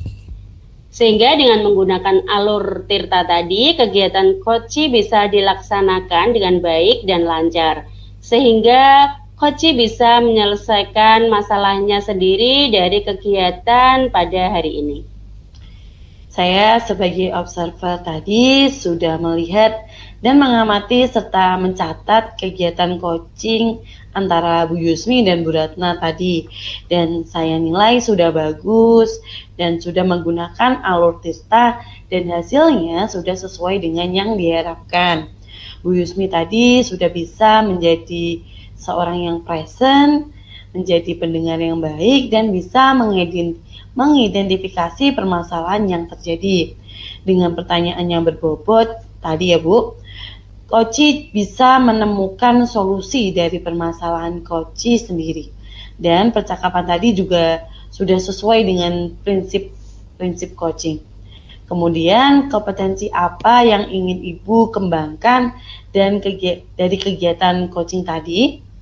Sehingga dengan menggunakan alur Tirta tadi, kegiatan koci bisa dilaksanakan dengan baik dan lancar. Sehingga koci bisa menyelesaikan masalahnya sendiri dari kegiatan pada hari ini. Saya sebagai observer tadi sudah melihat dan mengamati serta mencatat kegiatan coaching antara Bu Yusmi dan Bu Ratna tadi. Dan saya nilai sudah bagus dan sudah menggunakan alur Tirta dan hasilnya sudah sesuai dengan yang diharapkan. Bu Yusmi tadi sudah bisa menjadi seorang yang present, menjadi pendengar yang baik, dan bisa mengidentifikasi permasalahan yang terjadi. Dengan pertanyaan yang berbobot tadi ya Bu, coach bisa menemukan solusi dari permasalahan coach sendiri. Dan percakapan tadi juga sudah sesuai dengan prinsip coaching. Kemudian kompetensi apa yang ingin Ibu kembangkan dan dari kegiatan coaching tadi?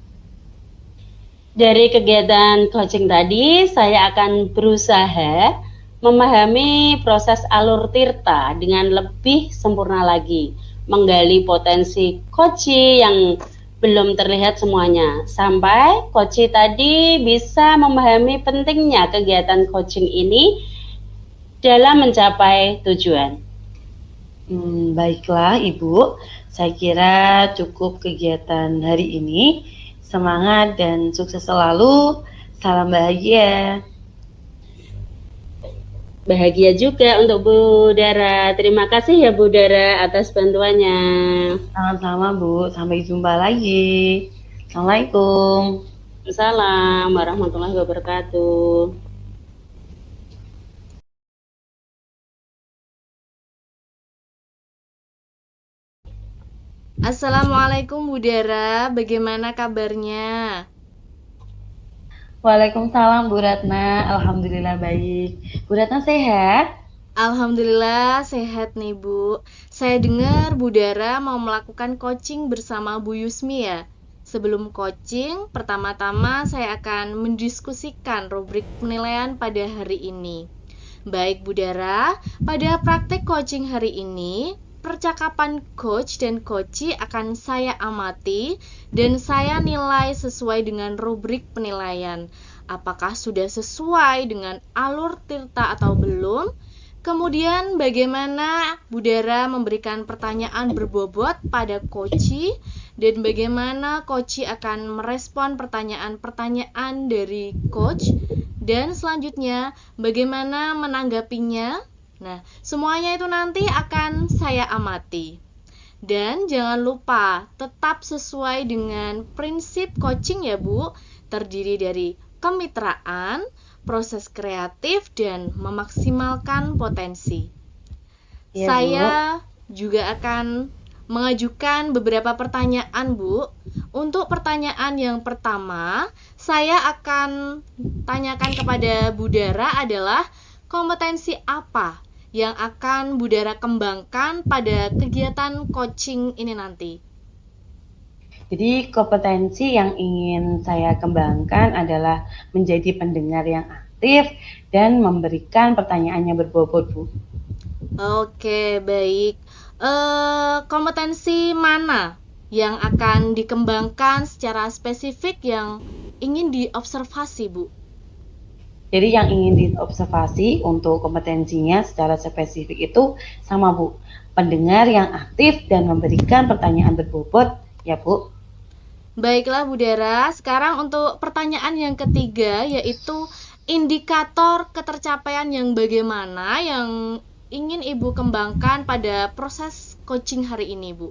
Dari kegiatan coaching tadi, saya akan berusaha memahami proses alur Tirta dengan lebih sempurna lagi, menggali potensi coach yang belum terlihat semuanya, sampai coach tadi bisa memahami pentingnya kegiatan coaching ini dalam mencapai tujuan. Baiklah Ibu, saya kira cukup kegiatan hari ini. Semangat dan sukses selalu. Salam bahagia. Bahagia juga untuk Bu Dara. Terima kasih ya Bu Dara atas bantuannya. Sama-sama Bu, sampai jumpa lagi. Assalamualaikum. Assalamualaikum warahmatullahi wabarakatuh. Assalamualaikum Bu Dara, bagaimana kabarnya? Waalaikumsalam Bu Ratna, Alhamdulillah baik. Bu Ratna sehat? Alhamdulillah sehat nih Bu. Saya dengar Bu Dara mau melakukan coaching bersama Bu Yusmi ya. Sebelum coaching, pertama-tama saya akan mendiskusikan rubrik penilaian pada hari ini. Baik Bu Dara, pada praktek coaching hari ini, percakapan coach dan coachi akan saya amati dan saya nilai sesuai dengan rubrik penilaian. Apakah sudah sesuai dengan alur Tirta atau belum? Kemudian bagaimana Budara memberikan pertanyaan berbobot pada coachi dan bagaimana coachi akan merespon pertanyaan-pertanyaan dari coach dan selanjutnya bagaimana menanggapinya. Nah, semuanya itu nanti akan saya amati. Dan jangan lupa tetap sesuai dengan prinsip coaching ya Bu, terdiri dari kemitraan, proses kreatif, dan memaksimalkan potensi. Iya, Saya juga akan mengajukan beberapa pertanyaan, Bu. Untuk pertanyaan yang pertama, saya akan tanyakan kepada Budara adalah kompetensi apa yang akan Budara kembangkan pada kegiatan coaching ini nanti. Jadi kompetensi yang ingin saya kembangkan adalah menjadi pendengar yang aktif dan memberikan pertanyaan yang berbobot, Bu. Oke, baik. Kompetensi mana yang akan dikembangkan secara spesifik yang ingin diobservasi, Bu? Jadi yang ingin diobservasi untuk kompetensinya secara spesifik itu sama, Bu. Pendengar yang aktif dan memberikan pertanyaan berbobot, ya, Bu. Baiklah Budara, sekarang untuk pertanyaan yang ketiga yaitu indikator ketercapaian yang bagaimana yang ingin Ibu kembangkan pada proses coaching hari ini, Bu?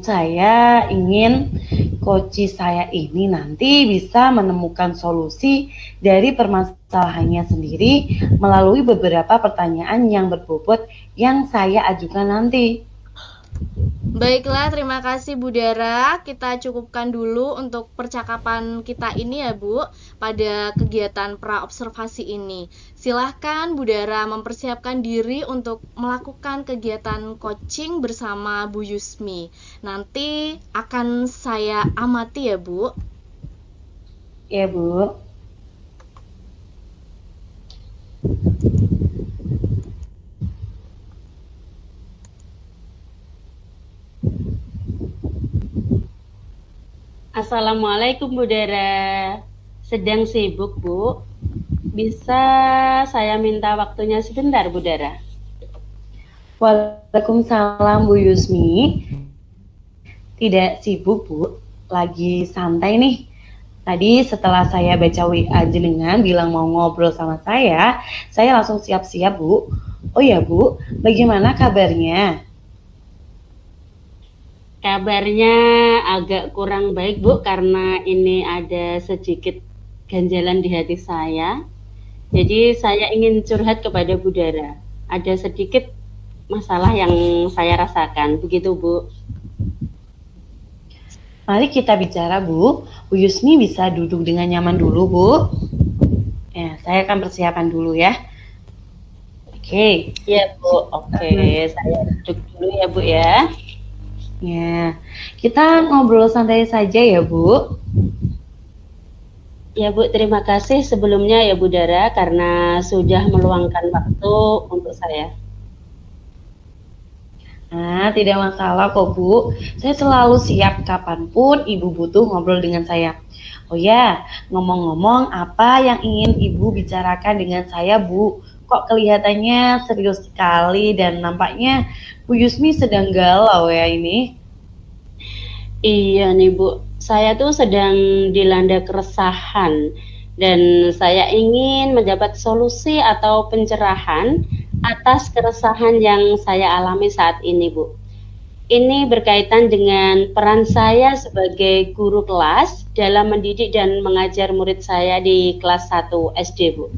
Saya ingin coach saya ini nanti bisa menemukan solusi dari permasalahannya sendiri melalui beberapa pertanyaan yang berbobot yang saya ajukan nanti. Baiklah, terima kasih Budara. Kita cukupkan dulu untuk percakapan kita ini ya Bu, pada kegiatan pra-observasi ini. Silahkan Budara mempersiapkan diri untuk melakukan kegiatan coaching bersama Bu Yusmi. Nanti akan saya amati ya Bu. Ya, Bu. Assalamualaikum Budara. Sedang sibuk, Bu? Bisa saya minta waktunya sebentar, Budara? Waalaikumsalam Bu Yusmi. Tidak sibuk, Bu. Lagi santai nih. Tadi setelah saya baca WA jenengan bilang mau ngobrol sama saya langsung siap-siap, Bu. Oh ya, Bu, bagaimana kabarnya? Kabarnya agak kurang baik, Bu, karena ini ada sedikit ganjalan di hati saya. Jadi saya ingin curhat kepada Budara. Ada sedikit masalah yang saya rasakan. Begitu, Bu. Mari kita bicara, Bu. Bu Yusmi bisa duduk dengan nyaman dulu, Bu. Ya, saya akan persiapan dulu ya. Oke. Ya, Bu. Oke, saya duduk dulu ya, Bu ya. Ya, kita ngobrol santai saja ya, Bu. Ya, Bu, terima kasih sebelumnya ya, Budara, karena sudah meluangkan waktu untuk saya. Nah, tidak masalah kok, Bu. Saya selalu siap kapanpun Ibu butuh ngobrol dengan saya. Oh ya, ngomong-ngomong, apa yang ingin Ibu bicarakan dengan saya, Bu? Kok kelihatannya serius sekali dan nampaknya Bu Yusmi sedang galau ya ini? Iya nih, Bu. Saya tuh sedang dilanda keresahan dan saya ingin mendapat solusi atau pencerahan atas keresahan yang saya alami saat ini, Bu. Ini berkaitan dengan peran saya sebagai guru kelas dalam mendidik dan mengajar murid saya di kelas 1 SD, Bu.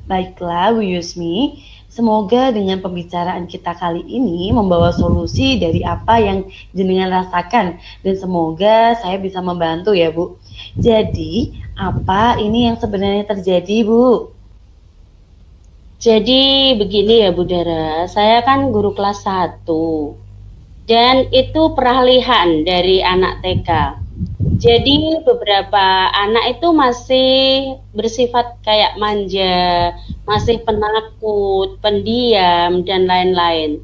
Baiklah, Bu Yusmi. Semoga dengan pembicaraan kita kali ini membawa solusi dari apa yang jenengan rasakan dan semoga saya bisa membantu ya, Bu. Jadi, apa ini yang sebenarnya terjadi, Bu? Jadi begini ya, Budara, saya kan guru kelas 1 dan itu peralihan dari anak TK. Jadi beberapa anak itu masih bersifat kayak manja, masih penakut, pendiam, dan lain-lain.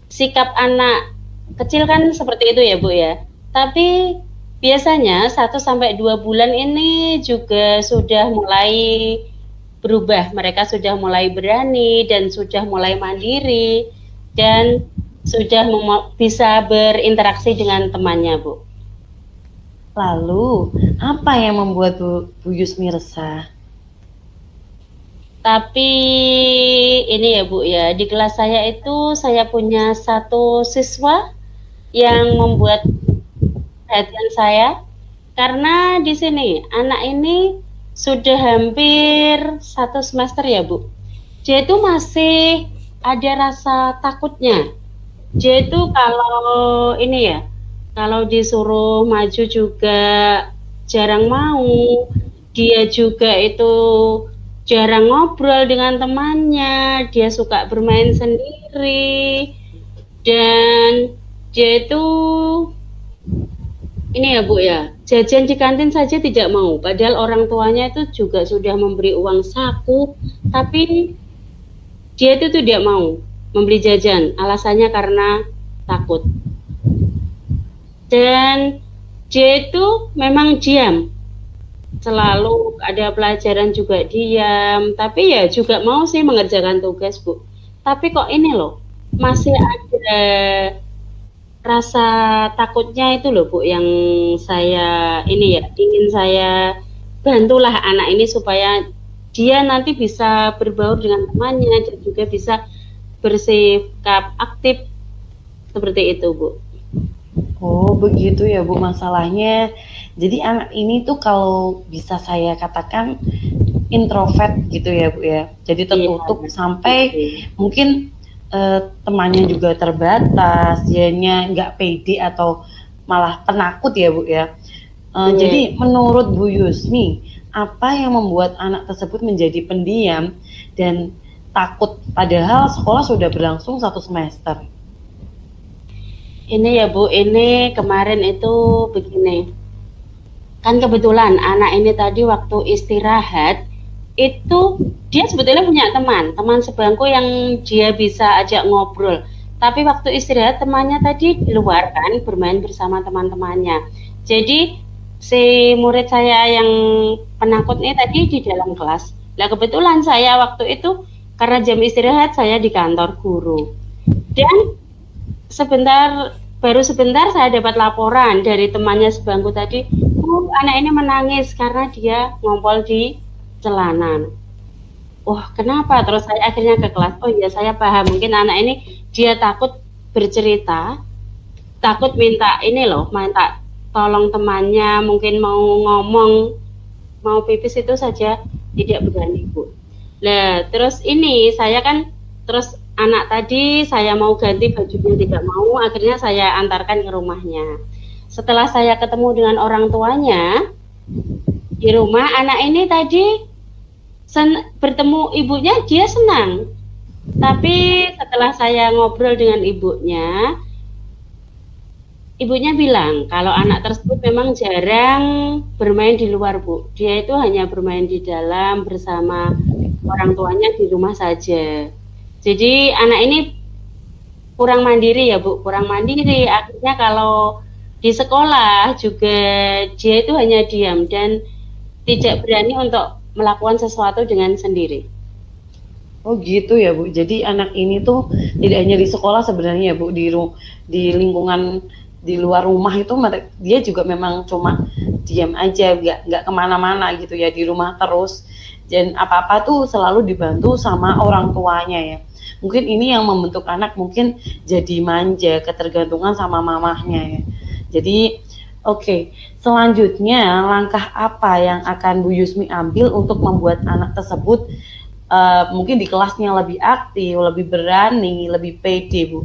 Sikap anak kecil kan seperti itu ya Bu ya. Tapi biasanya 1 sampai 2 bulan ini juga sudah mulai berubah. Mereka sudah mulai berani dan sudah mulai mandiri dan sudah bisa berinteraksi dengan temannya Bu. Lalu, apa yang membuat Bu Yusmi resah? Tapi ini ya Bu ya, di kelas saya itu saya punya satu siswa yang membuat perhatian saya karena di sini anak ini sudah hampir 1 semester ya Bu. Dia itu masih ada rasa takutnya. Dia itu kalau ini ya, kalau disuruh maju juga jarang mau. Dia juga itu jarang ngobrol dengan temannya. Dia suka bermain sendiri. Dan dia itu ini ya Bu ya, jajan di kantin saja tidak mau. Padahal orang tuanya itu juga sudah memberi uang saku, tapi dia itu tidak mau membeli jajan. Alasannya karena takut. Dan dia itu memang diam. Selalu ada pelajaran juga diam. Tapi ya juga mau sih mengerjakan tugas Bu. Tapi kok ini loh, masih ada rasa takutnya itu loh Bu yang saya ini ya ingin saya bantulah anak ini supaya dia nanti bisa berbaur dengan temannya dan juga bisa bersikap aktif seperti itu Bu. Oh begitu ya Bu masalahnya. Jadi anak ini tuh kalau bisa saya katakan introvert gitu ya Bu ya. Jadi tertutup sampai mungkin temannya juga terbatas, dianya nggak pede atau malah penakut ya Bu ya. Jadi menurut Bu Yusmi, apa yang membuat anak tersebut menjadi pendiam dan takut padahal sekolah sudah berlangsung 1 semester? Ini ya Bu, ini kemarin itu begini. Kan kebetulan anak ini tadi waktu istirahat itu dia sebetulnya punya teman sebangku yang dia bisa ajak ngobrol. Tapi waktu istirahat temannya tadi di luar kan bermain bersama teman-temannya. Jadi si murid saya yang penakut ini tadi di dalam kelas. Nah kebetulan saya waktu itu karena jam istirahat saya di kantor guru. Dan baru sebentar saya dapat laporan dari temannya sebangku tadi, anak ini menangis karena dia ngompol di celana. Wah, kenapa? Terus saya akhirnya ke kelas. Oh iya, saya paham. Mungkin anak ini dia takut bercerita, takut minta minta tolong temannya, mungkin mau ngomong, mau pipis itu saja tidak berani, Bu. Nah, terus ini saya kan terus anak tadi saya mau ganti bajunya tidak mau, akhirnya saya antarkan ke rumahnya. Setelah saya ketemu dengan orang tuanya di rumah, anak ini tadi bertemu ibunya dia senang. Tapi setelah saya ngobrol dengan ibunya bilang kalau anak tersebut memang jarang bermain di luar, Bu. Dia itu hanya bermain di dalam bersama orang tuanya di rumah saja. Jadi anak ini kurang mandiri ya Bu, kurang mandiri. Akhirnya kalau di sekolah juga dia itu hanya diam dan tidak berani untuk melakukan sesuatu dengan sendiri. Oh gitu ya Bu. Jadi anak ini tuh tidak hanya di sekolah sebenarnya ya Bu, di lingkungan di luar rumah itu dia juga memang cuma diam aja, nggak kemana-mana gitu ya, di rumah terus. Dan apa-apa tuh selalu dibantu sama orang tuanya ya. Mungkin ini yang membentuk anak mungkin jadi manja, ketergantungan sama mamahnya ya. Jadi oke, selanjutnya langkah apa yang akan Bu Yusmi ambil untuk membuat anak tersebut mungkin di kelasnya lebih aktif, lebih berani, lebih pede Bu?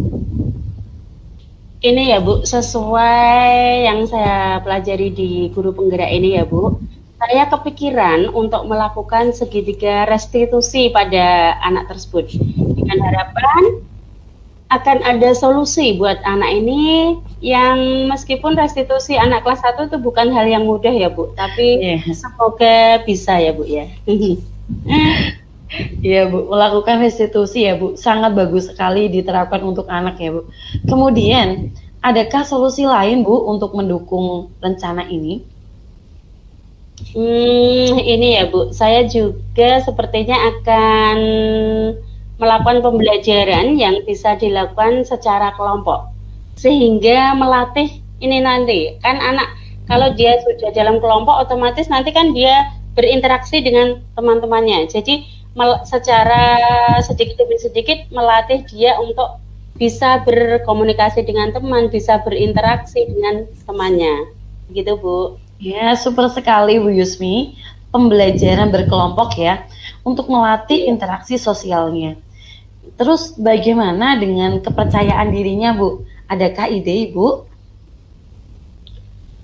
Ini ya Bu, sesuai yang saya pelajari di guru penggerak ini ya Bu, saya kepikiran untuk melakukan segitiga restitusi pada anak tersebut dengan harapan akan ada solusi buat anak ini yang meskipun restitusi anak kelas 1 itu bukan hal yang mudah ya Bu, tapi Iya. semoga bisa ya Bu ya. Iya Bu, melakukan restitusi ya Bu, sangat bagus sekali diterapkan untuk anak ya Bu. Kemudian, adakah solusi lain Bu untuk mendukung rencana ini? Ini ya Bu, saya juga sepertinya akan melakukan pembelajaran yang bisa dilakukan secara kelompok, sehingga melatih ini nanti, kan anak kalau dia sudah dalam kelompok otomatis nanti kan dia berinteraksi dengan teman-temannya, jadi secara sedikit demi sedikit melatih dia untuk bisa berkomunikasi dengan teman, bisa berinteraksi dengan temannya, gitu Bu. Ya, super sekali Bu Yusmi, pembelajaran berkelompok ya, untuk melatih interaksi sosialnya. Terus bagaimana dengan kepercayaan dirinya Bu? Adakah ide Ibu?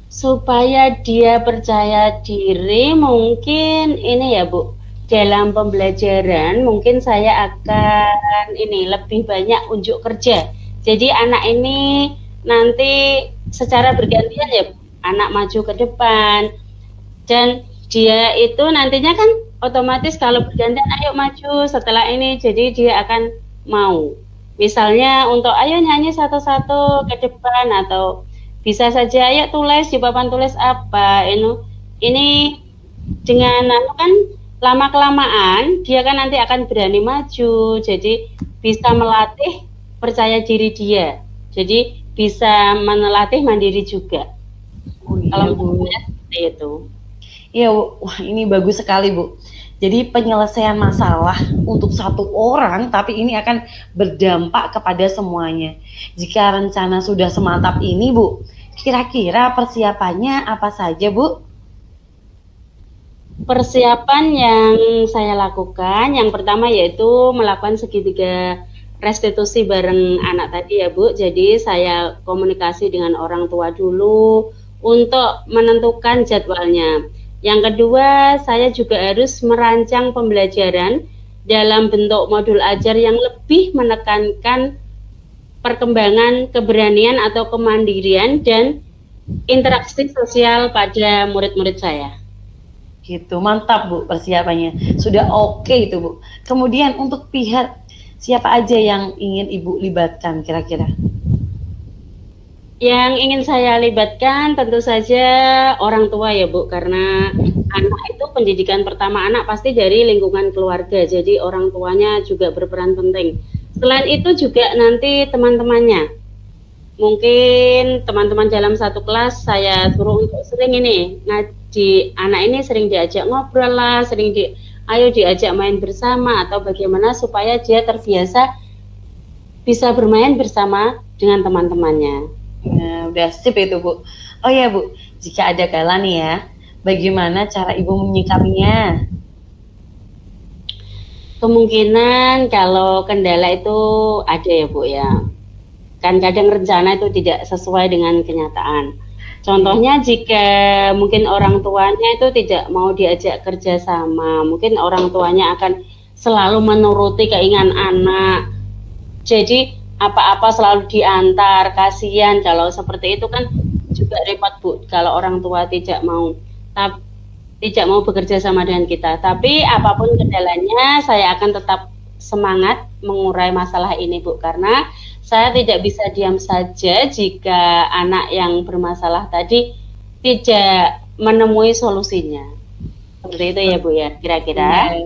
Supaya dia percaya diri, mungkin ini ya Bu, dalam pembelajaran mungkin saya akan ini lebih banyak unjuk kerja. Jadi anak ini nanti secara bergantian ya Bu, anak maju ke depan, dan dia itu nantinya kan otomatis kalau bergantian ayo maju setelah ini, jadi dia akan mau. Misalnya untuk ayo nyanyi satu-satu ke depan, atau bisa saja ayo tulis di papan tulis apa ini dengan kan lama kelamaan dia kan nanti akan berani maju, jadi bisa melatih percaya diri dia, jadi bisa melatih mandiri juga. Oh, iya, Kalau Bu. menurut saya seperti itu. Iya, Bu. Wah, ini bagus sekali, Bu. Jadi penyelesaian masalah untuk satu orang, tapi ini akan berdampak kepada semuanya. Jika rencana sudah semantap ini, Bu, kira-kira persiapannya apa saja, Bu? Persiapan yang saya lakukan, yang pertama yaitu melakukan segitiga restitusi bareng anak tadi ya Bu. Jadi saya komunikasi dengan orang tua dulu untuk menentukan jadwalnya. Yang kedua, saya juga harus merancang pembelajaran dalam bentuk modul ajar yang lebih menekankan perkembangan keberanian atau kemandirian dan interaksi sosial pada murid-murid saya. Gitu, mantap Bu persiapannya. Sudah oke itu Bu. Kemudian untuk pihak siapa aja yang ingin Ibu libatkan kira-kira? Yang ingin saya libatkan tentu saja orang tua ya Bu, karena anak itu pendidikan pertama anak pasti dari lingkungan keluarga, jadi orang tuanya juga berperan penting. Selain itu juga nanti teman-temannya, mungkin teman-teman dalam satu kelas saya suruh untuk sering ini ngaji, anak ini sering diajak ngobrol lah, ayo diajak main bersama, atau bagaimana supaya dia terbiasa bisa bermain bersama dengan teman-temannya. Nah, udah sip itu Bu. Oh ya Bu, jika ada kala nih ya, bagaimana cara Ibu menyikapinya? Kemungkinan kalau kendala itu ada ya Bu ya. Kan kadang rencana itu tidak sesuai dengan kenyataan. Contohnya jika mungkin orang tuanya itu tidak mau diajak kerjasama, mungkin orang tuanya akan selalu menuruti keinginan anak. Jadi apa-apa selalu diantar, kasihan kalau seperti itu kan juga repot Bu. Kalau orang tua tidak mau bekerja sama dengan kita. Tapi apapun kendalanya, saya akan tetap semangat mengurai masalah ini Bu, karena saya tidak bisa diam saja jika anak yang bermasalah tadi tidak menemui solusinya. Seperti itu ya Bu ya, kira-kira.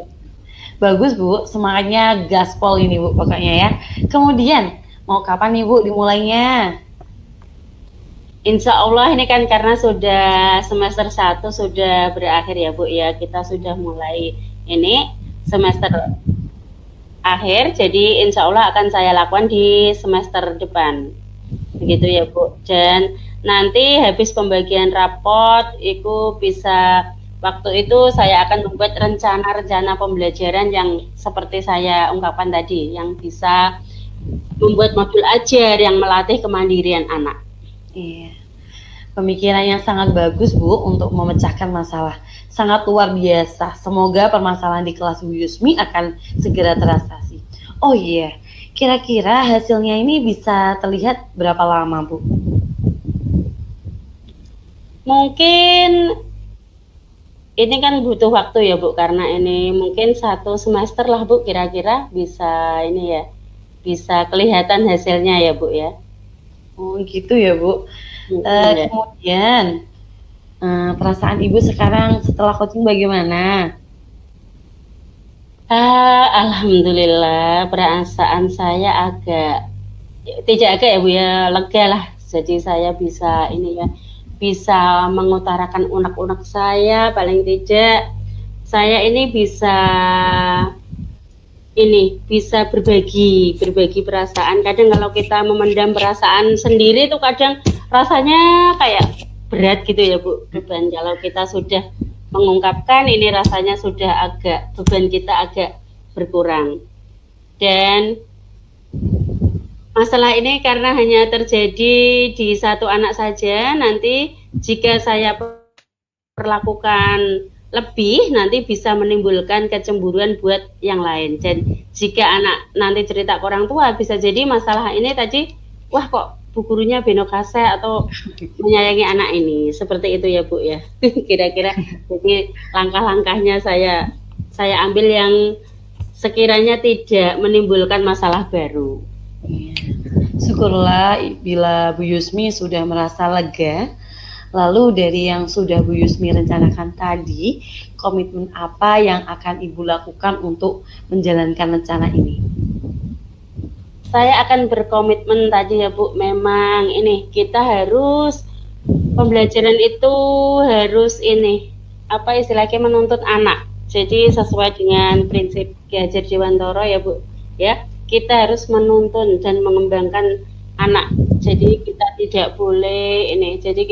Bagus Bu, semangatnya gaspol ini Bu pokoknya ya. Kemudian, mau kapan nih Bu dimulainya? Insya Allah ini kan karena sudah semester 1 sudah berakhir ya Bu ya, kita sudah mulai ini semester akhir, jadi insya Allah akan saya lakukan di semester depan, begitu ya Bu. Dan nanti habis pembagian raport itu bisa, waktu itu saya akan membuat rencana-rencana pembelajaran yang seperti saya ungkapkan tadi, yang bisa membuat modul ajar yang melatih kemandirian anak. Iya. Pemikiran yang sangat bagus Bu untuk memecahkan masalah. Sangat luar biasa. Semoga permasalahan di kelas Bu Yusmi akan segera teratasi. Oh iya, kira-kira hasilnya ini bisa terlihat berapa lama Bu? Mungkin ini kan butuh waktu ya Bu, karena ini mungkin 1 semester lah Bu, kira-kira bisa ini ya, bisa kelihatan hasilnya ya Bu ya. Oh gitu ya Bu. Ya. Kemudian perasaan Ibu sekarang setelah coaching bagaimana? Alhamdulillah perasaan saya tidak agak ya Bu ya, lega lah. Jadi saya bisa ini ya, bisa mengutarakan unek-unek saya, paling tidak saya ini bisa berbagi perasaan. Kadang kalau kita memendam perasaan sendiri itu kadang rasanya kayak berat gitu ya Bu, beban. Kalau kita sudah mengungkapkan ini rasanya sudah beban kita agak berkurang. Dan masalah ini karena hanya terjadi di satu anak saja, nanti jika saya perlakukan lebih nanti bisa menimbulkan kecemburuan buat yang lain. Dan jika anak nanti cerita ke orang tua, bisa jadi masalah ini tadi, wah kok bu gurunya benokase atau menyayangi anak ini, seperti itu ya Bu ya. Kira-kira jadi langkah-langkahnya saya ambil yang sekiranya tidak menimbulkan masalah baru. Syukurlah bila Bu Yusmi sudah merasa lega. Lalu dari yang sudah Bu Yusmi rencanakan tadi, komitmen apa yang akan Ibu lakukan untuk menjalankan rencana ini? Saya akan berkomitmen tadi ya Bu, memang ini kita harus, pembelajaran itu harus ini, apa istilahnya, menuntut anak. Jadi sesuai dengan prinsip Ki Hajar Dewantara ya Bu, ya kita harus menuntun dan mengembangkan anak. Jadi kita tidak boleh ini. Jadi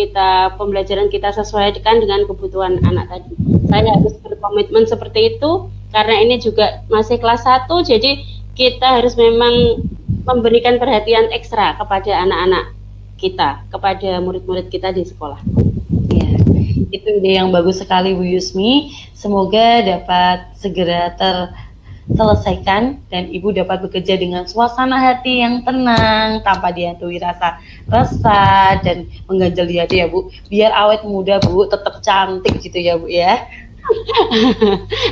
pembelajaran kita sesuaikan dengan kebutuhan anak tadi. Saya harus berkomitmen seperti itu karena ini juga masih kelas 1. Jadi kita harus memang memberikan perhatian ekstra kepada anak-anak kita, kepada murid-murid kita di sekolah. Ya, itu ide yang bagus sekali Bu Yusmi. Semoga dapat segera terselesaikan dan Ibu dapat bekerja dengan suasana hati yang tenang tanpa dihantui rasa resah dan mengganjal di hati ya Bu. Biar awet muda Bu, tetap cantik gitu ya Bu ya.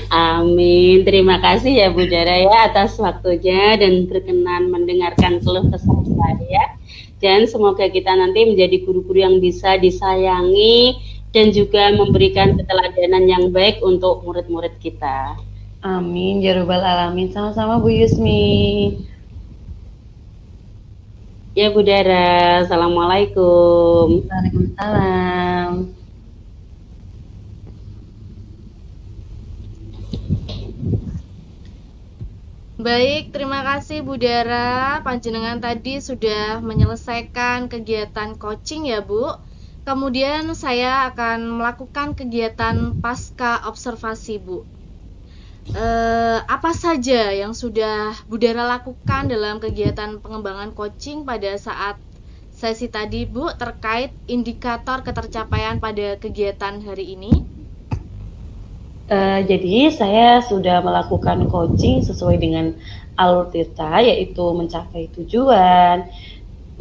Amin. Terima kasih ya Bu Dara ya atas waktunya dan berkenan mendengarkan keluh kesah saya. Dan semoga kita nanti menjadi guru-guru yang bisa disayangi dan juga memberikan keteladanan yang baik untuk murid-murid kita. Amin ya rabbal alamin. Sama-sama Bu Yusmi. Ya Bu Dara, Assalamualaikum. Waalaikumsalam. Baik, terima kasih Bu Dara. Panjenengan tadi sudah menyelesaikan kegiatan coaching ya Bu. Kemudian saya akan melakukan kegiatan pasca observasi Bu. Apa saja yang sudah Bu Dara lakukan dalam kegiatan pengembangan coaching pada saat sesi tadi Bu, terkait indikator ketercapaian pada kegiatan hari ini? Jadi saya sudah melakukan coaching sesuai dengan alur tirta, yaitu mencapai tujuan,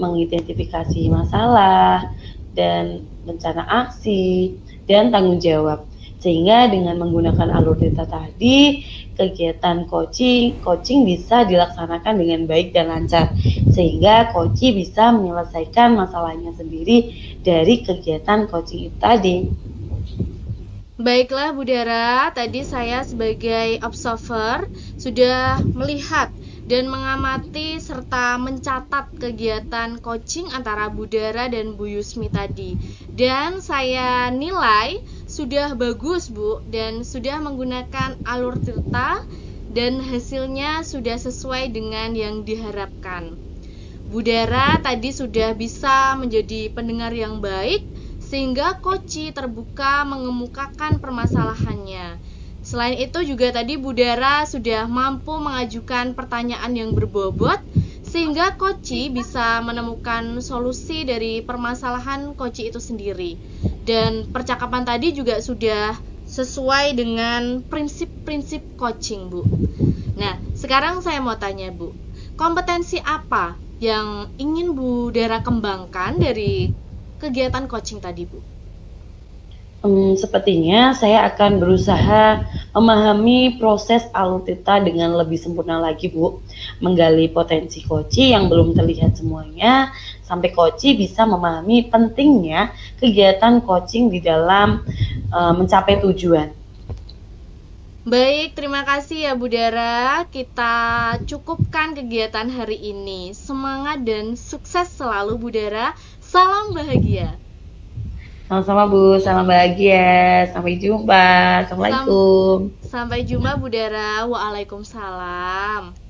mengidentifikasi masalah, dan rencana aksi, dan tanggung jawab. Sehingga dengan menggunakan alur tirta tadi, kegiatan coaching bisa dilaksanakan dengan baik dan lancar. Sehingga coach bisa menyelesaikan masalahnya sendiri dari kegiatan coaching itu tadi. Baiklah Bu Dara, tadi saya sebagai observer sudah melihat dan mengamati serta mencatat kegiatan coaching antara Bu Dara dan Bu Yusmi tadi. Dan saya nilai sudah bagus Bu, dan sudah menggunakan alur tirta dan hasilnya sudah sesuai dengan yang diharapkan. Bu Dara tadi sudah bisa menjadi pendengar yang baik, sehingga Koci terbuka mengemukakan permasalahannya. Selain itu juga tadi Bu Dara sudah mampu mengajukan pertanyaan yang berbobot, sehingga Koci bisa menemukan solusi dari permasalahan Koci itu sendiri. Dan percakapan tadi juga sudah sesuai dengan prinsip-prinsip coaching Bu. Nah, sekarang saya mau tanya Bu, kompetensi apa yang ingin Bu Dara kembangkan dari kegiatan coaching tadi Bu? Sepertinya saya akan berusaha memahami proses alutita dengan lebih sempurna lagi, Bu. Menggali potensi Koci yang belum terlihat semuanya, sampai Koci bisa memahami pentingnya kegiatan coaching di dalam mencapai tujuan. Baik, terima kasih ya Bu Dara. Kita cukupkan kegiatan hari ini. Semangat dan sukses selalu Bu Dara. Salam bahagia. Sama-sama Bu, salam bahagia. Sampai jumpa. Assalamualaikum. Sampai jumpa Bu Dara. Waalaikumsalam.